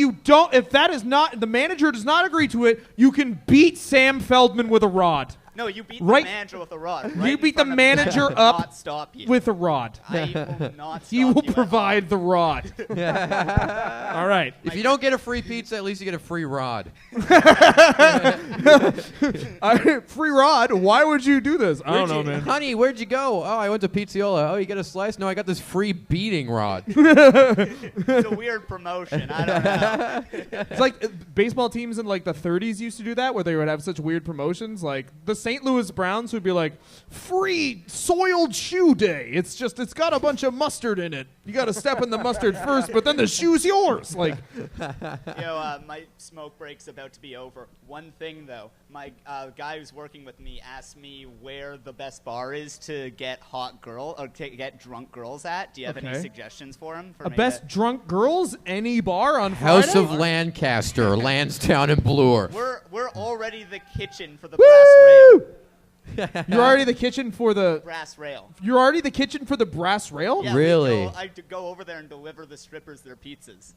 that is not, the manager does not agree to it, you can beat Sam Feldman with a rod. No, you beat Right- the manager with a rod. You Right in beat the front of me. I manager will up Not stop you. With a rod. I will not stop He will you at all. provide the rod. All right. If you don't get a free pizza, at least you get a free rod. Free rod? Why would you do this? I don't know, man. Honey, where'd you go? Oh, I went to Pizziola. Oh, you get a slice? No, I got this free beating rod. It's a weird promotion. I don't know. It's like baseball teams in like the 30s used to do that, where they would have such weird promotions. Like the St. Louis Browns who'd be like, free soiled shoe day. It's got a bunch of mustard in it. You got to step in the mustard first, but then the shoe's yours. Like, My smoke break's about to be over. One thing, though. My guy who's working with me asked me where the best bar is to get to get drunk girls at. Do you have any suggestions for him? Best drunk girls? Any bar on Friday? House of Lancaster, Lansdowne and Bloor. We're already the kitchen for the brass rail. You're already the kitchen for the brass rail. You're already the kitchen for the brass rail? Yeah, really? I go over there and deliver the strippers their pizzas.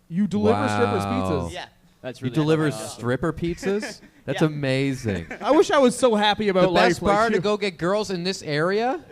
You deliver strippers pizzas? Yeah. That's You really deliver stripper pizzas? That's amazing. I wish I was so happy about The life. best bar like to you. go get girls in this area?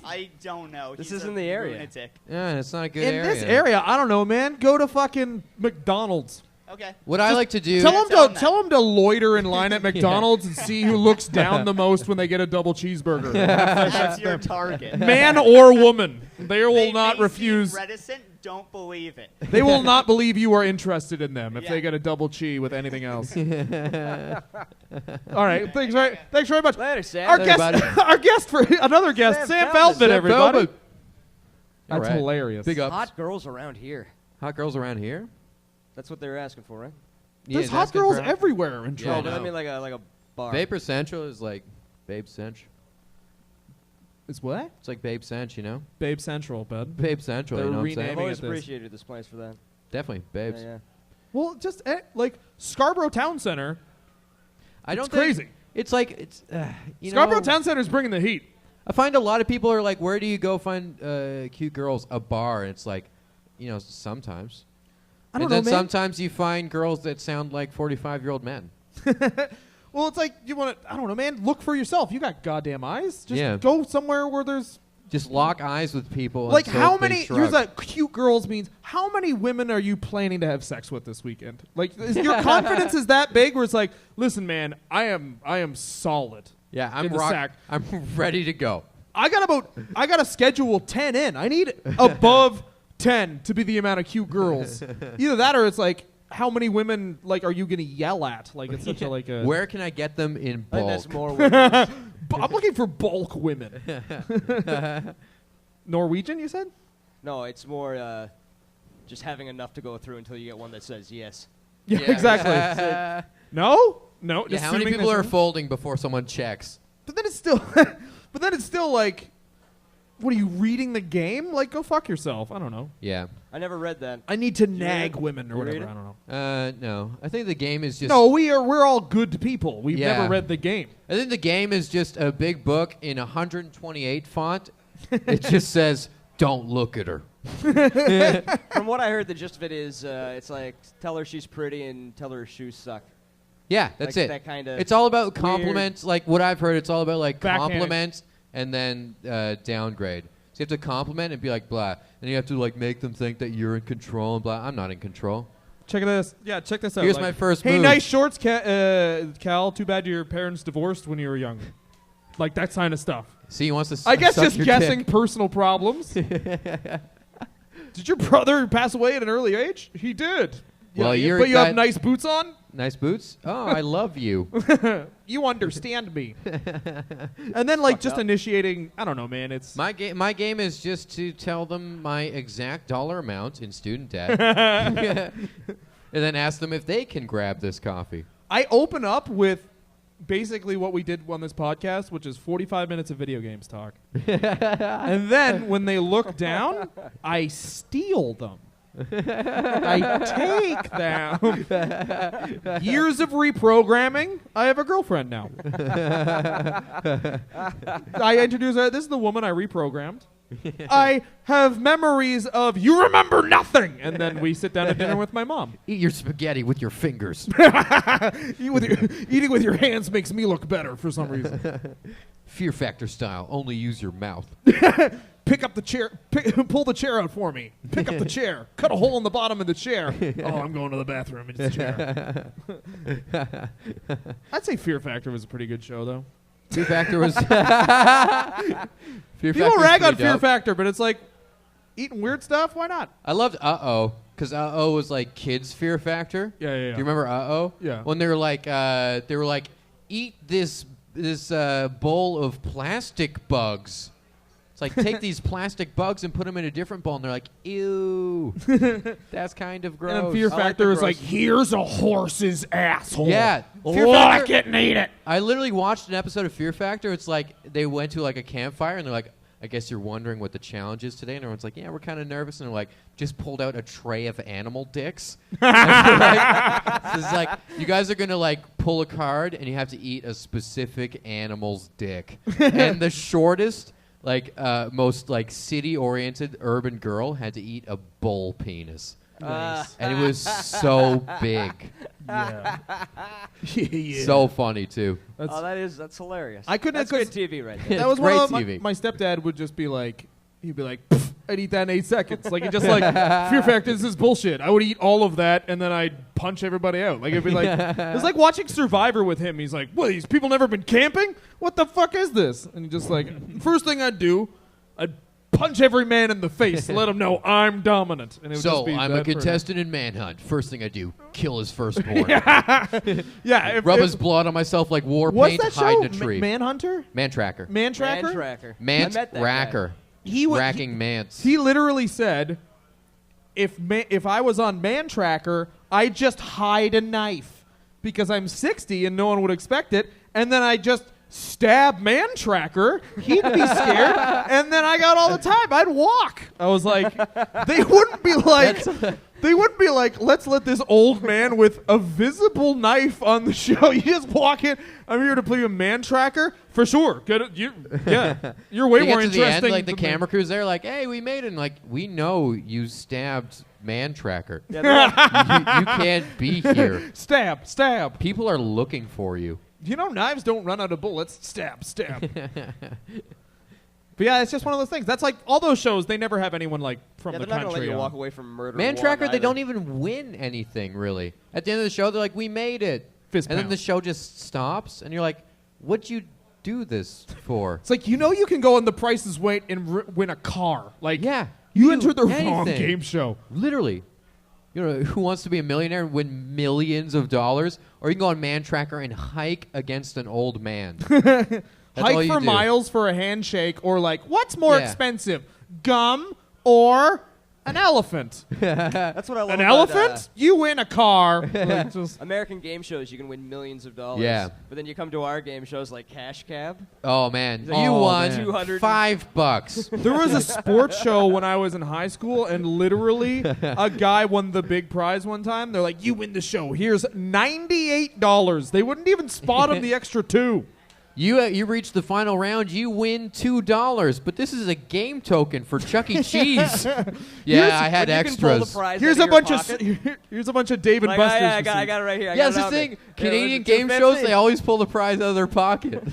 I don't know. This He's isn't a the area. lunatic. Yeah, it's not a good In area. this area, I don't know, man. Go to fucking McDonald's. Okay. What I like to do... Tell them to loiter in line at McDonald's and see who looks down the most when they get a double cheeseburger. That's your target. Man or woman, they will They not may refuse. seem reticent. Don't believe it. They will not believe you are interested in them if Yeah. they get a double cheese with anything else. All right, thanks very much. Later, Sam. Our guest for another guest, Sam Feldman, everybody. Feldman. That's All right. hilarious. Big ups. Hot girls around here. Hot girls around here? That's what they were asking for, right? There's he's hot asking girls for- everywhere in Yeah, No, I Toronto. but I know. mean like a bar. Vapor Central is like Babe Cinch. It's what? It's like Babe Cinch, you know? Babe Central, bud. Babe Central, They're you know what I'm renaming saying? I've it. always this. appreciated this place for that. Definitely, Babes. Yeah. Well, just like Scarborough Town Center. I don't It's think- crazy. It's like, it's, you Scarborough know, Town Center's bringing the heat. I find a lot of people are like, where do you go find cute girls? A bar. And it's like, you know, sometimes. I don't and know, then man. sometimes you find girls that sound like 45-year-old men. Well, it's like you want to. I don't know, man. Look for yourself. You got goddamn eyes. Just Yeah. go somewhere where there's Just lock eyes with people. like until how they many. shrug. Here's a cute girls means how many women are you planning to have sex with this weekend? Like is your confidence is that big where it's like, listen, man, I am solid. Yeah, in the sack. I'm ready to go. I got to schedule 10 in. I need above 10 to be the amount of cute girls. Either that or it's like how many women like are you going to yell at? Like it's such a like a Where can I get them in I think bulk? that's more women. I'm looking for bulk women. Norwegian, you said? No, it's more just having enough to go through until you get one that says yes. Yeah, exactly. No? No. Yeah, how many assuming people there's are one? folding before someone checks? But then it's still like, what are you reading the game? Like, go fuck yourself. I don't know. Yeah. I never read that. I need to you nag read it? women or You read whatever. it? I don't know. No. I think the game is just... No, we're all good people. We've Yeah. never read the game. I think the game is just a big book in 128 font. It just says, don't look at her. From what I heard, the gist of it is it's like tell her she's pretty and tell her her shoes suck. Yeah, that's Like it. that kinda It's all about weird- compliments. Like what I've heard, it's all about like Backhand. compliments and then downgrade. So you have to compliment and be like blah. Then you have to like make them think that you're in control and blah. I'm not in control. Check this. Yeah, check this out. Here's like, my first Hey, move. nice shorts, Cal. Too bad your parents divorced when you were young. Like that kind of stuff. See, he wants to. I guess suck just your guessing dick. personal problems. Did your brother pass away at an early age? He did. Well, Yeah, you're but you have that- nice boots on? Nice boots. Oh, I love you. You understand me. And then like just initiating, I don't know, man, it's My game is just to tell them my exact dollar amount in student debt, and then ask them if they can grab this coffee. I open up with basically what we did on this podcast, which is 45 minutes of video games talk. And then when they look down, I steal them. I take them. Years of reprogramming. I have a girlfriend now. I introduce her. This is the woman I reprogrammed. I have memories of you remember nothing, and then we sit down at dinner with my mom. Eat your spaghetti with your fingers. Eating with your hands makes me look better for some reason. Fear Factor style. Only use your mouth. Pick up the chair. Pull the chair out for me. Pick up the chair. Cut a hole in the bottom of the chair. Oh, I'm going to the bathroom in this chair. I'd say Fear Factor was a pretty good show, though. Fear Factor was. People rag on Fear Factor, but it's like eating weird stuff. Why not? I loved Uh-Oh, because Uh-Oh was like kids' Fear Factor. Yeah. Do you remember Uh-Oh? Yeah. When they were like, eat this this bowl of plastic bugs. It's like, take these plastic bugs and put them in a different bowl. And they're like, ew. That's kind of gross. And then Fear Factor is like, here's a horse's asshole. Yeah. Lock it and eat it. I literally watched an episode of Fear Factor. It's like they went to like a campfire and they're like, I guess you're wondering what the challenge is today. And everyone's like, yeah, we're kind of nervous. And they're like, just pulled out a tray of animal dicks. It's like, you guys are going to like pull a card and you have to eat a specific animal's dick. And the shortest, like most like city-oriented urban girl had to eat a bull penis. Nice. And it was so big. Yeah. So funny too. That's hilarious. I couldn't. That's good TV right there. Yeah, That was great one of TV. my stepdad would just be like, he'd be like, I'd eat that in 8 seconds. Like, he just like, Fear Factor, this is bullshit. I would eat all of that and then I'd punch everybody out. Like, it'd be like, it was like watching Survivor with him. He's like, what, these people never been camping? What the fuck is this? And he just like, first thing I'd do, I'd punch every man in the face to let them know I'm dominant. And it would just So be I'm a that for him. contestant in Manhunt. First thing I do, kill his firstborn. Yeah. Rub his blood on myself like war What's paint, that hide show? in a tree. Manhunter? Man Tracker. Man Tracker? Man Tracker. I Mant met that Racker. He would- Racking mants. He literally said, if I was on Man Tracker, I'd just hide a knife because I'm 60 and no one would expect it, and then I just stab Man Tracker. He'd be scared, and then I got all the time. I'd walk. I was like, they wouldn't be like, let's let this old man with a visible knife on the show. You just walk in. I'm here to play a Man Tracker for sure. You're way They more get to the interesting. end, like the than camera crew's there, like, hey, we made it. And like, we know you stabbed Man Tracker. Yeah, they're like, you can't be here. Stab. People are looking for you. You know, knives don't run out of bullets. Stab. But yeah, it's just one of those things. That's like all those shows. They never have anyone like from yeah, the they're not gonna country. let you on. walk away from murder. Man one Tracker, they either. don't even win anything, really. At the end of the show, they're like, we made it. Fist and then pound. the show just stops, and you're like, what'd you do this for? It's like, you know, you can go on The Price is Right and win a car. Like, Yeah. you do entered the wrong anything. game show. Literally. You know, Who Wants to Be a Millionaire and win millions of dollars? Or you can go on Man Tracker and hike against an old man. That's all Hike you for do. miles for a handshake, or like, what's more Yeah. expensive, gum or an elephant? That's what I love An about, elephant? You win a car. Like, just- American game shows, you can win millions of dollars. Yeah. But then you come to our game shows like Cash Cab. Oh, man. like, You oh, won man. $5. There was a sports show when I was in high school, and literally a guy won the big prize one time. They're like, you win the show. Here's $98. They wouldn't even spot him the extra $2. You reach the final round, you win $2, but this is a game token for Chuck E. Cheese. Yeah, I had When you can pull the extras. prize Here's out a of your bunch pocket. here's a bunch of Dave and Like, Buster's. I got receipts. it right here. I Yeah, got that's it the on me. thing. Yeah, Canadian was it game shows, $2.50? they always pull the prize out of their pocket.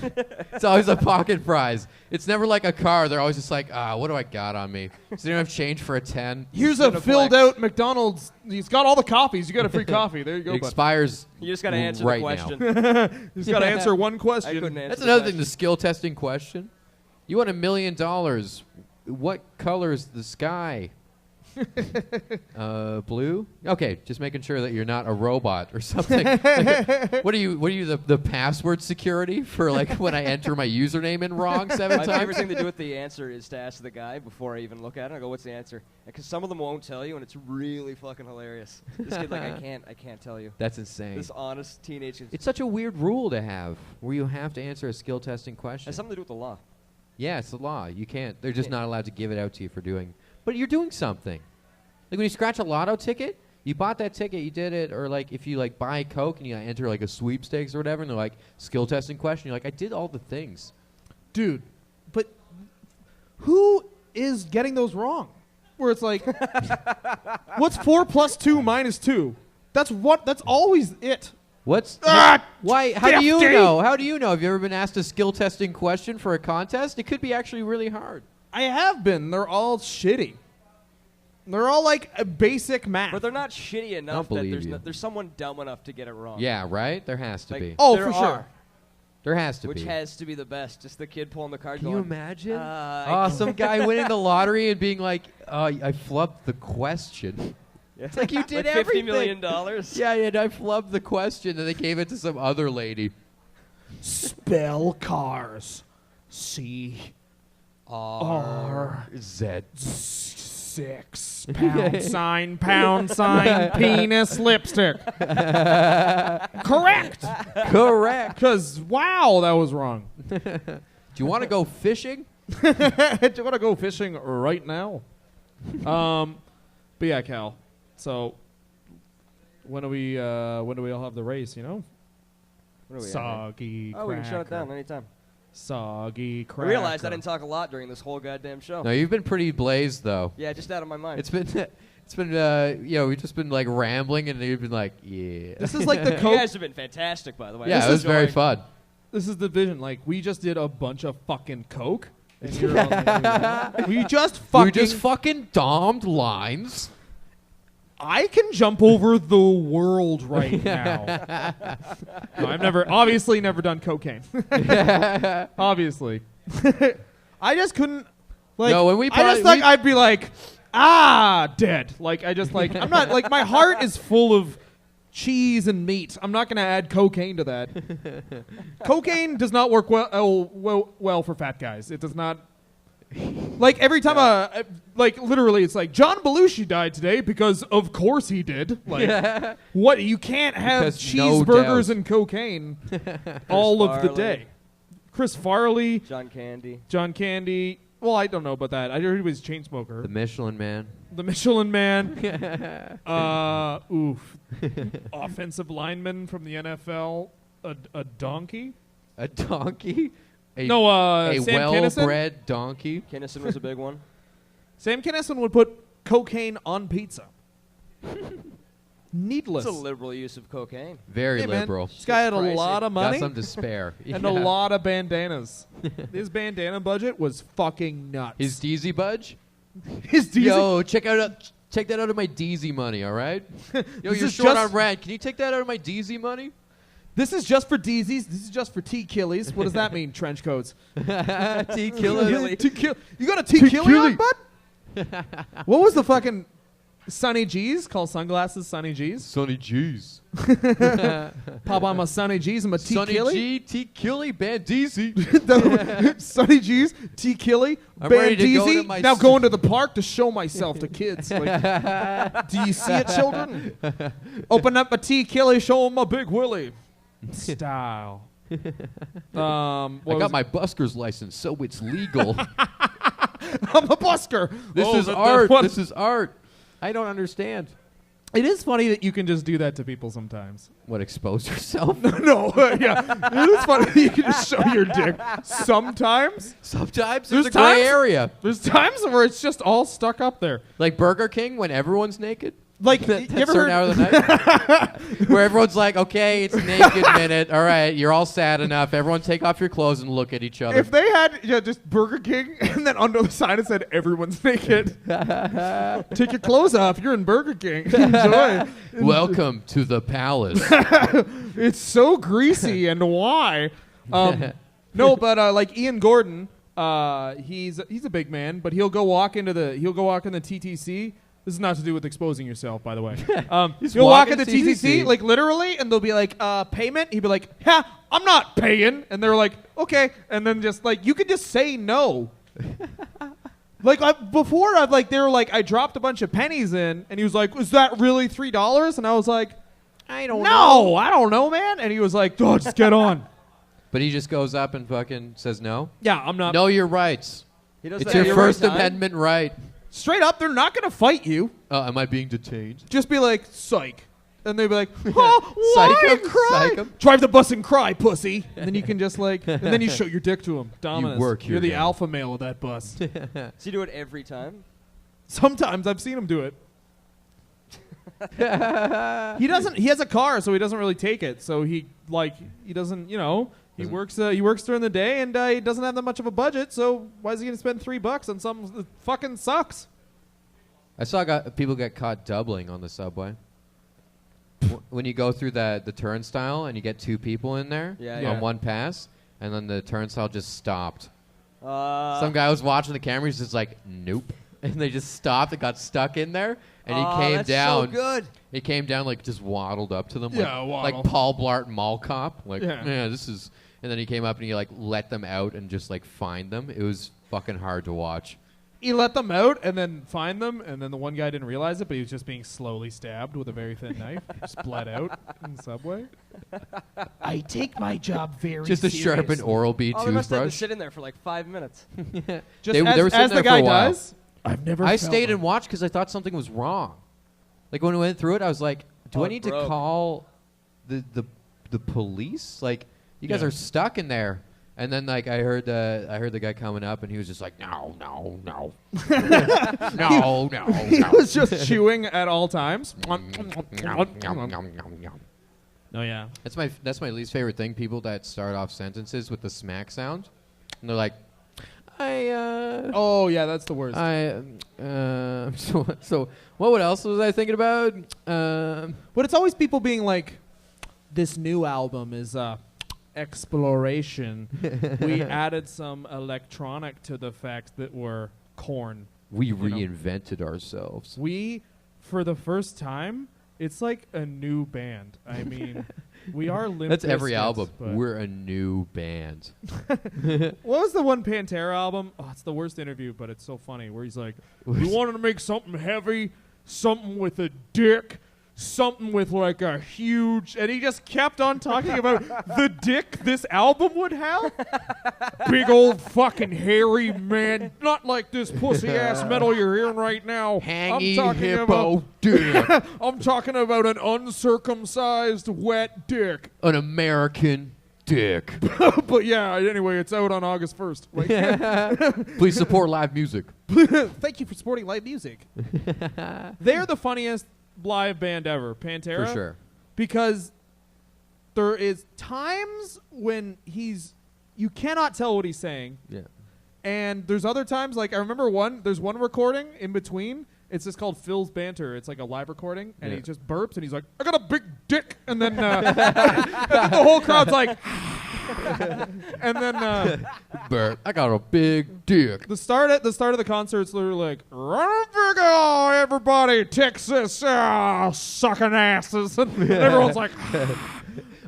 It's always a pocket prize. It's never like a car. They're always just like, what do I got on me? So they don't have change for a 10. Here's a filled out McDonald's. He's got all the coffees. You got a free coffee. There you It go, bud. expires You just got to answer right the now. question. He's got to answer one I question. couldn't answer That's the another question. thing, the skill testing question. You won $1 million. What color is the sky? Blue? Okay, just making sure that you're not a robot or something. Like, what are you the password security for like when I enter my username in wrong 7 My times? favorite thing to do with the answer is to ask the guy before I even look at it. I go, "What's the answer?" Because some of them won't tell you, and it's really fucking hilarious. This kid, like, I can't tell you. That's insane. This honest teenage kid. It's such a weird rule to have where you have to answer a skill testing question. has something to do with the law. Yeah, it's the law. You can't. They're just not allowed to give it out to you for doing. But you're doing something. Like when you scratch a lotto ticket, you bought that ticket, you did it, or like if you like buy Coke and you enter like a sweepstakes or whatever, and they're like skill testing question, you're like, I did all the things. Dude, but who is getting those wrong? Where it's like, what's 4 + 2 - 2? That's always it. What's Ah, why? How do you 50! know? How do you know? Have you ever been asked a skill testing question for a contest? It could be actually really hard. I have been. They're all shitty. They're all like a basic math. But they're not shitty enough Don't that believe there's you. there's someone dumb enough to get it wrong. Yeah, right. There has to Like, be. Oh, there for are, sure. There has to Which be. has to be the best. Just the kid pulling the card Can you going, imagine? I Some guy winning the lottery and being like, I flubbed the question. Yeah. It's like you did like everything. $50 million. Yeah, I flubbed the question, and they gave it to some other lady. Spell cars. C-R-Z. 6 pound sign penis lipstick. Correct. Because wow, that was wrong. Do you want to go fishing? Do you want to go fishing right now? But yeah, Cal. So when do we all have the race? You know, What are we at, soggy. man? Oh, we can shut it cracker. down anytime. Soggy I cracker. realized I didn't talk a lot during this whole goddamn show. No, you've been pretty blazed though. Yeah, just out of my mind. It's been we've just been like rambling, and you've been like, yeah. This is like the You Coke. guys have been fantastic, by the way. Yeah, This it was is very going- fun. This is the vision. Like we just did a bunch of fucking Coke. And you're all like, we just fucking domed lines. I can jump over the world right now. No, I've obviously never done cocaine. Obviously. I just couldn't, like, No, when we I just probably- like, I'd be like, dead. Like, I just like, I'm not, like, my heart is full of cheese and meat. I'm not going to add cocaine to that. Cocaine does not work well for fat guys. It does not. Like every time, like literally, it's like John Belushi died today because of course he did. Like, what? You can't have Because no cheeseburgers doubt. and cocaine all of the Farley. day. Chris Farley, John Candy. John Candy. Well, I don't know about that. I heard he was a chain smoker. The Michelin Man. The Michelin Man. Oof. Offensive lineman from the NFL. A donkey. A donkey. A A Sam Kinison. well-bred donkey. Kinnison was a big one. Sam Kinison would put cocaine on pizza. Needless. It's a liberal use of cocaine. Very Hey, man, liberal. this guy had a Pricey. lot of Got money some to spare. and a lot of bandanas. His bandana budget was fucking nuts. His Deezy budge? His Deezy. Yo, check that out of my Deezy money, all right? Yo, This you're is short just- on rent. Can you take that out of my Deezy money? This is just for Deezies. This is just for T-Killies. What does that mean, trench coats? T-Killer. You got a T-Killy on, bud? What was the fucking Sunny G's? Call sunglasses Sunny G's? Sonny G's. Pop on my Sunny G's and my Sonny T-Killy? G, T-Killy, Bandeezy. Sunny G's, T-Killy, I'm ready to go to Bandeezy. my Now s- going to the park to show myself to kids. Like, do you see it, children? Open up my T-Killy, show them my big willy. Style. I got my busker's license, so it's legal. I'm a busker. This is that art. one- This is art. I don't understand. It is funny that you can just do that to people sometimes. What, expose yourself? No, yeah. It is funny that you can just show your dick. Sometimes. Sometimes there's There's a gray times- area. There's times where it's just all stuck up there. Like Burger King when everyone's naked. Like, That you ever certain hour heard... of the night. Where everyone's like, okay, it's naked minute. All right, you're all sad enough. Everyone take off your clothes and look at each other. If they had just Burger King and then under the sign it said everyone's naked. Take your clothes off. You're in Burger King. Enjoy. Welcome to the palace. It's so greasy and why? No, but like Ian Gordon, he's a big man, but he'll go walk in the TTC. This is not to do with exposing yourself, by the way. He'll walk in the TTC, like literally, and they'll be like, payment? He'd be like, yeah, I'm not paying. And they're like, okay. And then just like, you could just say no. Like before, they were like, I dropped a bunch of pennies in, and he was like, was that really $3? And I was like, I don't know, man. And he was like, oh, just get on. But he just goes up and fucking says no. Yeah, I'm not. Know your rights. He does It's that your every First time. Amendment right. Straight up, they're not going to fight you. Am I being detained? Just be like, psych. And they'd be like, oh, why Psych 'em, cry? psych 'em. Drive the bus and cry, pussy. And then you can just like, and then you show your dick to him. Dominus. work here You're the now. alpha male of that bus. Does he do it every time? Sometimes I've seen him do it. He doesn't. He has a car, so he doesn't really take it. So he doesn't. You know, he works during the day, and he doesn't have that much of a budget. So why is he gonna spend $3 on something that fucking sucks? I saw people get caught doubling on the subway. When you go through the turnstile and you get two people in there on one pass, and then the turnstile just stopped. Some guy was watching the camera. He's just like, nope. And they just stopped and got stuck in there. And he came that's down. so good. He came down, like, just waddled up to them. Yeah, like waddle. Paul Blart Mall Cop. Like, Yeah. this is... and then he came up and he like let them out and just like fined them. It was fucking hard to watch. He let them out and then find them, and then the one guy didn't realize it, but he was just being slowly stabbed with a very thin knife. Just bled out in the subway. I take my job very Just a seriously. sharpened Oral-B Oh, they must have to toothbrush. sit in there for like 5 minutes. Just They were as sitting the there guy for a while. does. I've never. I felt stayed one. and watched because I thought something was wrong. Like when we went through it, I was like, "Do Oh, I it need broke. to call the police? Like, you guys Yeah. are stuck in there." And then like I heard the guy coming up, and he was just like, "No, no, no, no, no." He was just chewing at all times. Oh Oh yeah. That's my least favorite thing. People that start off sentences with the smack sound, and they're like, Oh yeah, that's the worst. so what else was I thinking about? But it's always people being like, "This new album is exploration. We added some electronic to the fact that we're Korn. We You know? reinvented ourselves. We, for the first time, it's like a new band. I mean, we are Limp That's every Bizkit, album. but- We're a new band. What was the one Pantera album? Oh, it's the worst interview, but it's so funny. Where he's like, "We wanted to make something heavy, something with a dick, something with like a huge," and he just kept on talking about the dick this album would have. Big old fucking hairy man, not like this pussy ass metal you're hearing right now. Hangy I'm talking hippo about, dick. I'm talking about an uncircumcised wet dick. An American dick. But yeah, anyway, it's out on August 1st. Like, Please support live music. thank you for supporting live music. They're the funniest live band ever, Pantera. For sure. Because there is times when you cannot tell what he's saying. Yeah. And there's other times, like I remember there's one recording in between. It's just called Phil's Banter. It's like a live recording, and he just burps, and he's like, "I got a big dick," and then, and then the whole crowd's like, and then Bert, I got a big dick. the start of the concert's literally like, "Oh, everybody, Texas, sucking asses," and everyone's like,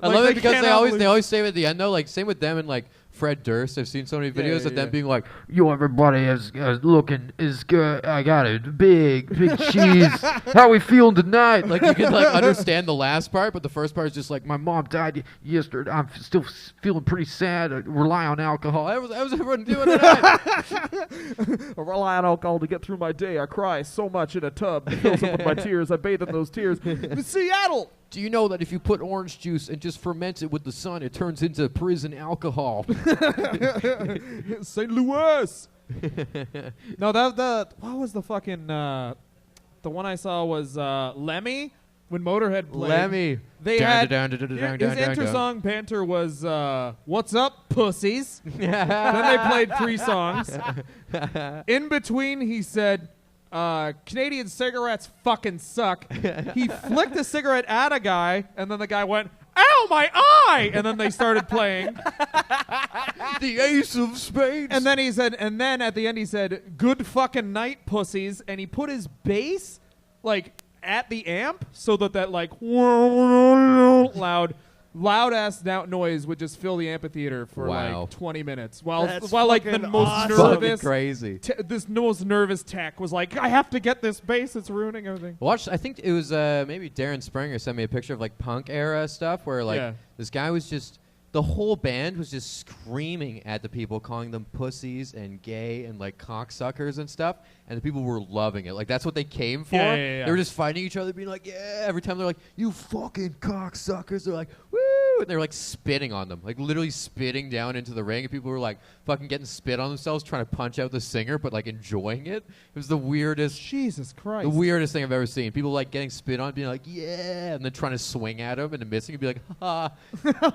I love they it because they cannot always believe- say it at the end though. Like same with them and like Fred Durst. I've seen so many videos of them yeah. being like, "Yo, everybody is looking is good. I got a big cheese. How we feeling tonight?" Like you can like understand the last part, but the first part is just like, "My mom died yesterday. I'm still feeling pretty sad. I rely on alcohol." How's everyone doing tonight? I rely on alcohol to get through my day. I cry so much in a tub. It fills up with my tears. I bathe in those tears. In Seattle. Do you know that if you put orange juice and just ferment it with the sun, it turns into prison alcohol? St. Louis. No, what was the fucking the one I saw was Lemmy when Motorhead played. Lemmy. They had his intro song Panther was "What's Up, Pussies." Then they played 3 songs. In between, he said, "Canadian cigarettes fucking suck." He flicked a cigarette at a guy, and then the guy went, "Ow, my eye!" And then they started playing. The Ace of Spades. And then he said, and then at the end he said, "Good fucking night, pussies." And he put his bass like at the amp so that like loud ass noise would just fill the amphitheater for Wow. like 20 minutes That's while like the fucking most awesome. Fucking nervous crazy. this most nervous tech was like, "I have to get this bass, it's ruining everything." I think it was maybe Darren Springer sent me a picture of like punk era stuff where like Yeah. this guy was just the whole band was just screaming at the people, calling them pussies and gay and like cocksuckers and stuff, and the people were loving it. Like that's what they came for. Yeah. They were just fighting each other, being like, "Yeah!" Every time they're like, "You fucking cocksuckers!" They're like, "Woo!" And they're like spitting on them, like literally spitting down into the ring, and people were like fucking getting spit on themselves, trying to punch out the singer, but like enjoying it. It was the weirdest. Jesus Christ. The weirdest thing I've ever seen. People like getting spit on, being like, "Yeah," and then trying to swing at him and missing and be like, "Ha,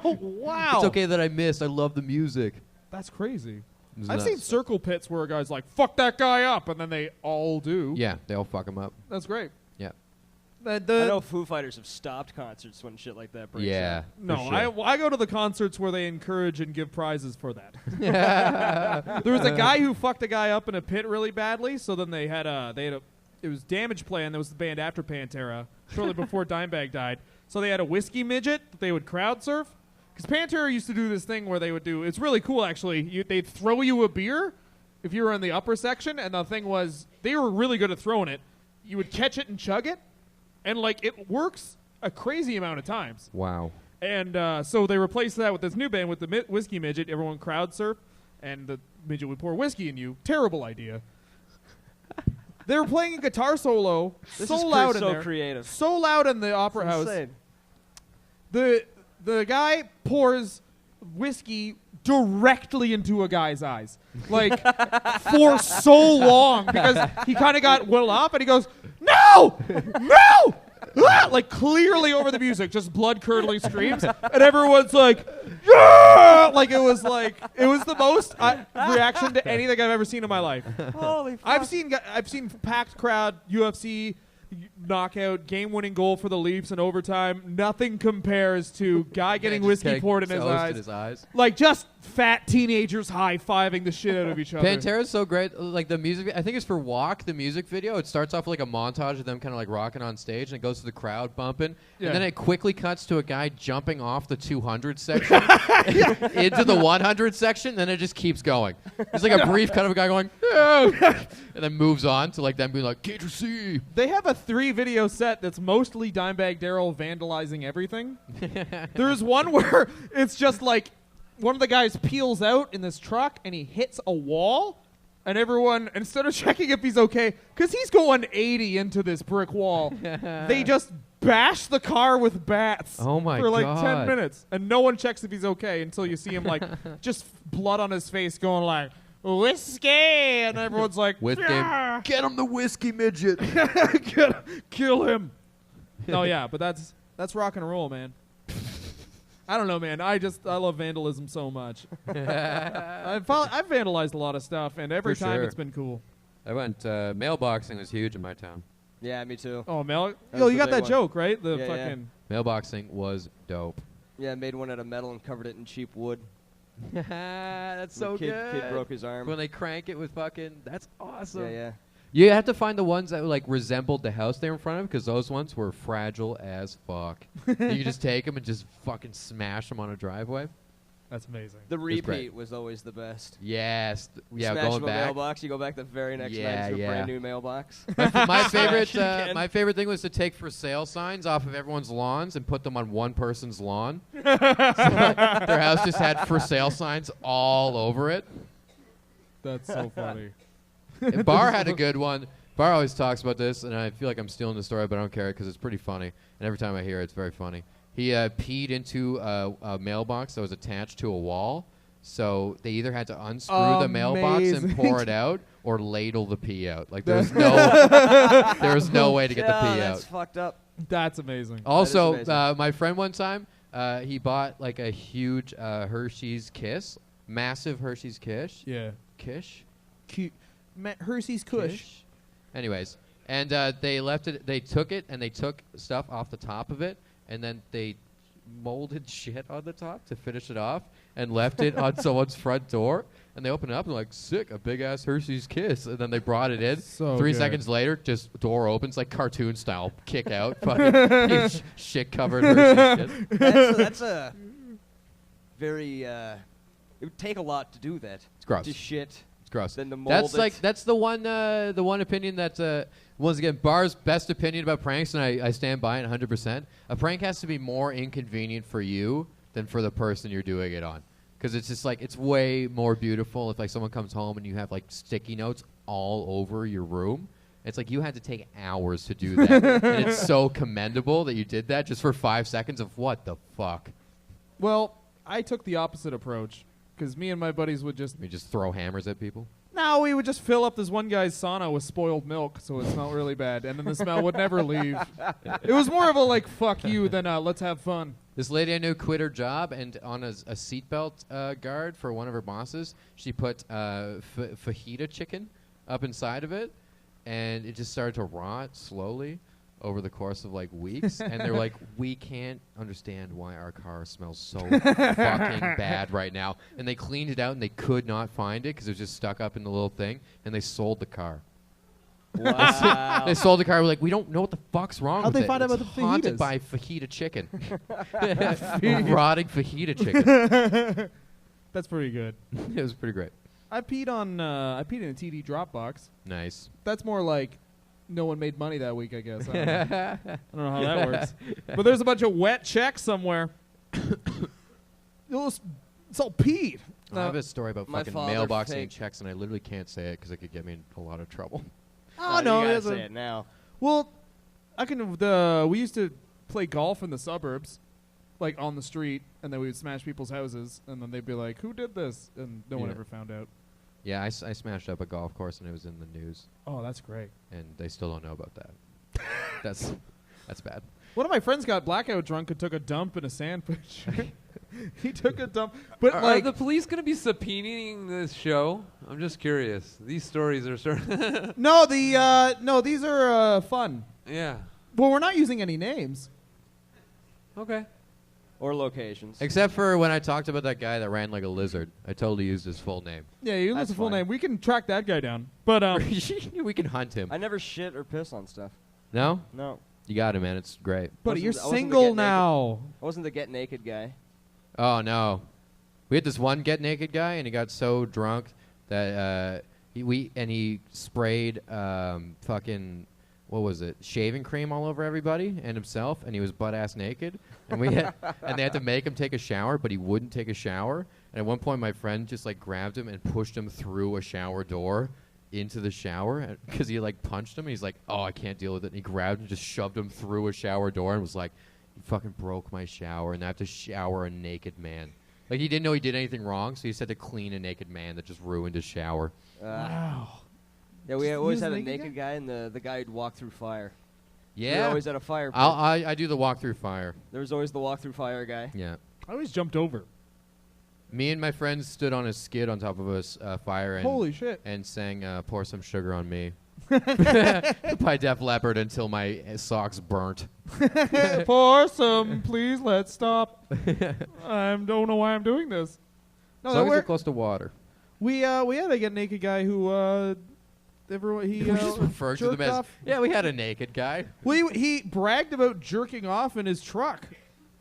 Wow. it's okay that I missed. I love the music." That's crazy. It was I've nuts. seen circle pits where a guy's like, "Fuck that guy up," and then they all do. Yeah, they all fuck him up. That's great. Yeah. I know Foo Fighters have stopped concerts when shit like that breaks Yeah. out. No, for sure. I go to the concerts where they encourage and give prizes for that. There was a guy who fucked a guy up in a pit really badly, so then they had it was Damage Plan, that was the band after Pantera, shortly before Dimebag died. So they had a whiskey midget that they would crowd surf, Because Pantera used to do this thing where they would do, it's really cool actually, they'd throw you a beer if you were in the upper section, and the thing was, they were really good at throwing it. You would catch it and chug it, and like it works a crazy amount of times. Wow. And so they replaced that with this new band with the whiskey midget. Everyone crowd surf, and the midget would pour whiskey in you. Terrible idea. They were playing a guitar solo so loud in there. Creative. So loud in the opera house. Insane. The guy pours whiskey directly into a guy's eyes, like for so long, because he kind of got well up, and he goes, "No, no!" like clearly over the music, just blood-curdling screams, and everyone's like, "Yeah!" Like it was the most reaction to anything I've ever seen in my life. Holy fuck. I've seen packed crowd, UFC knockout, game-winning goal for the Leafs in overtime. Nothing compares to guy getting whiskey poured in his eyes. Like just fat teenagers high-fiving the shit out of each other. Pantera's so great. Like the music, I think it's for Walk, the music video. It starts off like a montage of them kind of like rocking on stage, and it goes to the crowd bumping, and then it quickly cuts to a guy jumping off the 200 section into the 100 section. Then it just keeps going. It's like a brief cut of a guy going, and then moves on to like them being like, "Can't you see?" They have a 3-video set that's mostly Dimebag Darrell vandalizing everything. There's one where it's just like one of the guys peels out in this truck and he hits a wall, and everyone, instead of checking if he's okay, because he's going 80 into this brick wall, they just bash the car with bats for like 10 minutes, and no one checks if he's okay until you see him like just blood on his face going like, "Whiskey," and everyone's like, "Yeah. Get him the whiskey midget." Kill him. No, yeah, but that's rock and roll, man. I don't know, man. I love vandalism so much. I've vandalized a lot of stuff, and every time it's been cool. I went mailboxing was huge in my town. Yeah, me too. Oh, you got that joke, right? The Yeah, fucking mailboxing was dope. Yeah, I made one out of metal and covered it in cheap wood. That's so kid, good. Kid broke his arm. When they crank it with fucking, that's awesome. Yeah, yeah. You have to find the ones that like resembled the house they were in front of, because those ones were fragile as fuck. You could just take them and just fucking smash them on a driveway. That's amazing. The repeat was always the best. Yes. Yeah, Smash going a back. mailbox, you go back the very next night to a brand new mailbox. My favorite thing was to take for sale signs off of everyone's lawns and put them on one person's lawn. So their house just had for sale signs all over it. That's so funny. Bar had a good one. Bar always talks about this, and I feel like I'm stealing the story, but I don't care because it's pretty funny. And every time I hear it, it's very funny. He peed into a mailbox that was attached to a wall, so they either had to unscrew the mailbox and pour it out, or ladle the pee out. Like there was no way to get the pee out. That's fucked up. That's amazing. Also, my friend one time, he bought like a huge Hershey's Kiss, massive Hershey's Kiss. Yeah. Kish. Hershey's Kush. Anyways, and they left it. They took it and they took stuff off the top of it, and then they molded shit on the top to finish it off, and left it on someone's front door. And they opened it up and they're like, "Sick, a big ass Hershey's Kiss." And then they brought it in. So 3 good. seconds later, just door opens like cartoon style, kick out, fucking huge shit covered Hershey's Kiss. That's a very. It would take a lot to do that. It's gross. To shit. Gross. Then to mold that's the one opinion that once again Bar's best opinion about pranks, and I stand by it 100%. A prank has to be more inconvenient for you than for the person you're doing it on, because it's just like it's way more beautiful if like someone comes home and you have like sticky notes all over your room. It's like you had to take hours to do that, and it's so commendable that you did that just for 5 seconds of what the fuck. Well, I took the opposite approach. Because me and my buddies would just... We just throw hammers at people? No, we would just fill up this one guy's sauna with spoiled milk, so it smelled really bad, and then the smell would never leave. It was more of a, like, fuck you than let's have fun. This lady I knew quit her job, and on a seatbelt guard for one of her bosses, she put fajita chicken up inside of it, and it just started to rot slowly over the course of like weeks. And they're like, "We can't understand why our car smells so fucking bad right now." And they cleaned it out, and they could not find it because it was just stuck up in the little thing, and they sold the car. Wow. They sold the car. We're like, we don't know what the fuck's wrong How'd with they it. find out It's about the haunted fajitas? by fajita chicken. Rotting fajita chicken. That's pretty good. It was pretty great. I peed in a TD drop box. Nice. That's more like no one made money that week, I guess. I don't know how that works. But there's a bunch of wet checks somewhere. It's all peed. I have a story about my fucking father mailboxing faked- checks, and I literally can't say it because it could get me in a lot of trouble. Oh, no. you gotta there's say a- it now. Well, we used to play golf in the suburbs, like on the street, and then we would smash people's houses, and then they'd be like, "Who did this?" And no one Yeah. ever found out. Yeah, I smashed up a golf course, and it was in the news, Oh, that's great. and they still don't know about that. That's bad. One of my friends got blackout drunk and took a dump in a sandwich. He took a dump, but Are like the police going to be subpoenaing this show? I'm just curious. These stories are sort of... no, these are fun. Yeah. Well, we're not using any names. Okay. Or locations. Except for when I talked about that guy that ran like a lizard. I totally used his full name. Yeah, you use That's the full fine. name. We can track that guy down. But We can hunt him. I never shit or piss on stuff. No? No. You got him, man. It's great. buddy, you're I wasn't the single get naked- now. I wasn't the get naked guy. Oh, no. We had this one get naked guy, and he got so drunk that he sprayed fucking, what was it, shaving cream all over everybody and himself, and he was butt-ass naked. And and they had to make him take a shower, but he wouldn't take a shower. And at one point, my friend just, like, grabbed him and pushed him through a shower door into the shower because he, like, punched him. And he's like, oh, I can't deal with it. And he grabbed him and just shoved him through a shower door and was like, you fucking broke my shower, and I have to shower a naked man. Like, he didn't know he did anything wrong, so he just had to clean a naked man that just ruined his shower. Wow. Yeah, we Just always use had a naked naked guy and the guy who'd walk through fire. We were Yeah. always at a fire pit. I do the walk through fire. There was always the walk through fire guy. Yeah. I always jumped over. Me and my friends stood on a skid on top of a fire and Holy shit. and sang "Pour Some Sugar on Me" by Def Leppard until my socks burnt. Pour some, please. Let's stop. I don't know why I'm doing this. No, As that long as you're worked. close to water. We had a get naked guy who everyone he We just refer to them jerked as off. yeah. We had a naked guy. Well, he bragged about jerking off in his truck,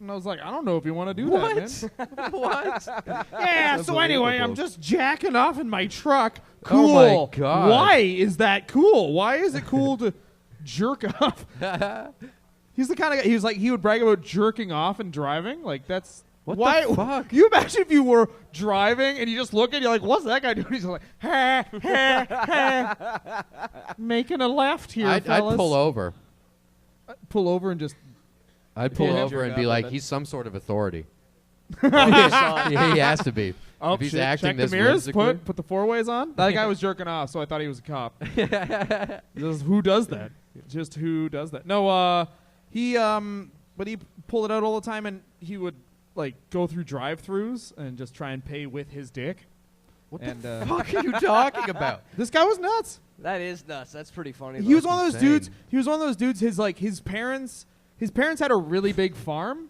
and I was like, I don't know if you want to do that, man. What? Yeah. So anyway, I'm Unbelievable. just jacking off in my truck. Oh Cool. my God. Why is that cool? Why is it cool to jerk off? He's the kind of guy. He was like he would brag about jerking off and driving. Like that's What why. the fuck? You imagine if you were driving and you just look and you're like, what's that guy doing? He's like, ha ha ha, making a left here, I'd fellas. pull over. Pull over and just. I'd pull Yeah. over and Jerk be off like, a bit. he's some sort of authority. saw it. Yeah, he has to be. Oh, If he's shit, acting check this the mirrors. whimsically. Put the four ways on. That guy was jerking off, so I thought he was a cop. Just who does that? Just who does that? No, but he pulled it out all the time, and he would like go through drive-throughs and just try and pay with his dick. What And, the fuck are you talking about? This guy was nuts. That is nuts. That's pretty funny. He was though. one of those insane. dudes. He was one of those dudes. His parents had a really big farm,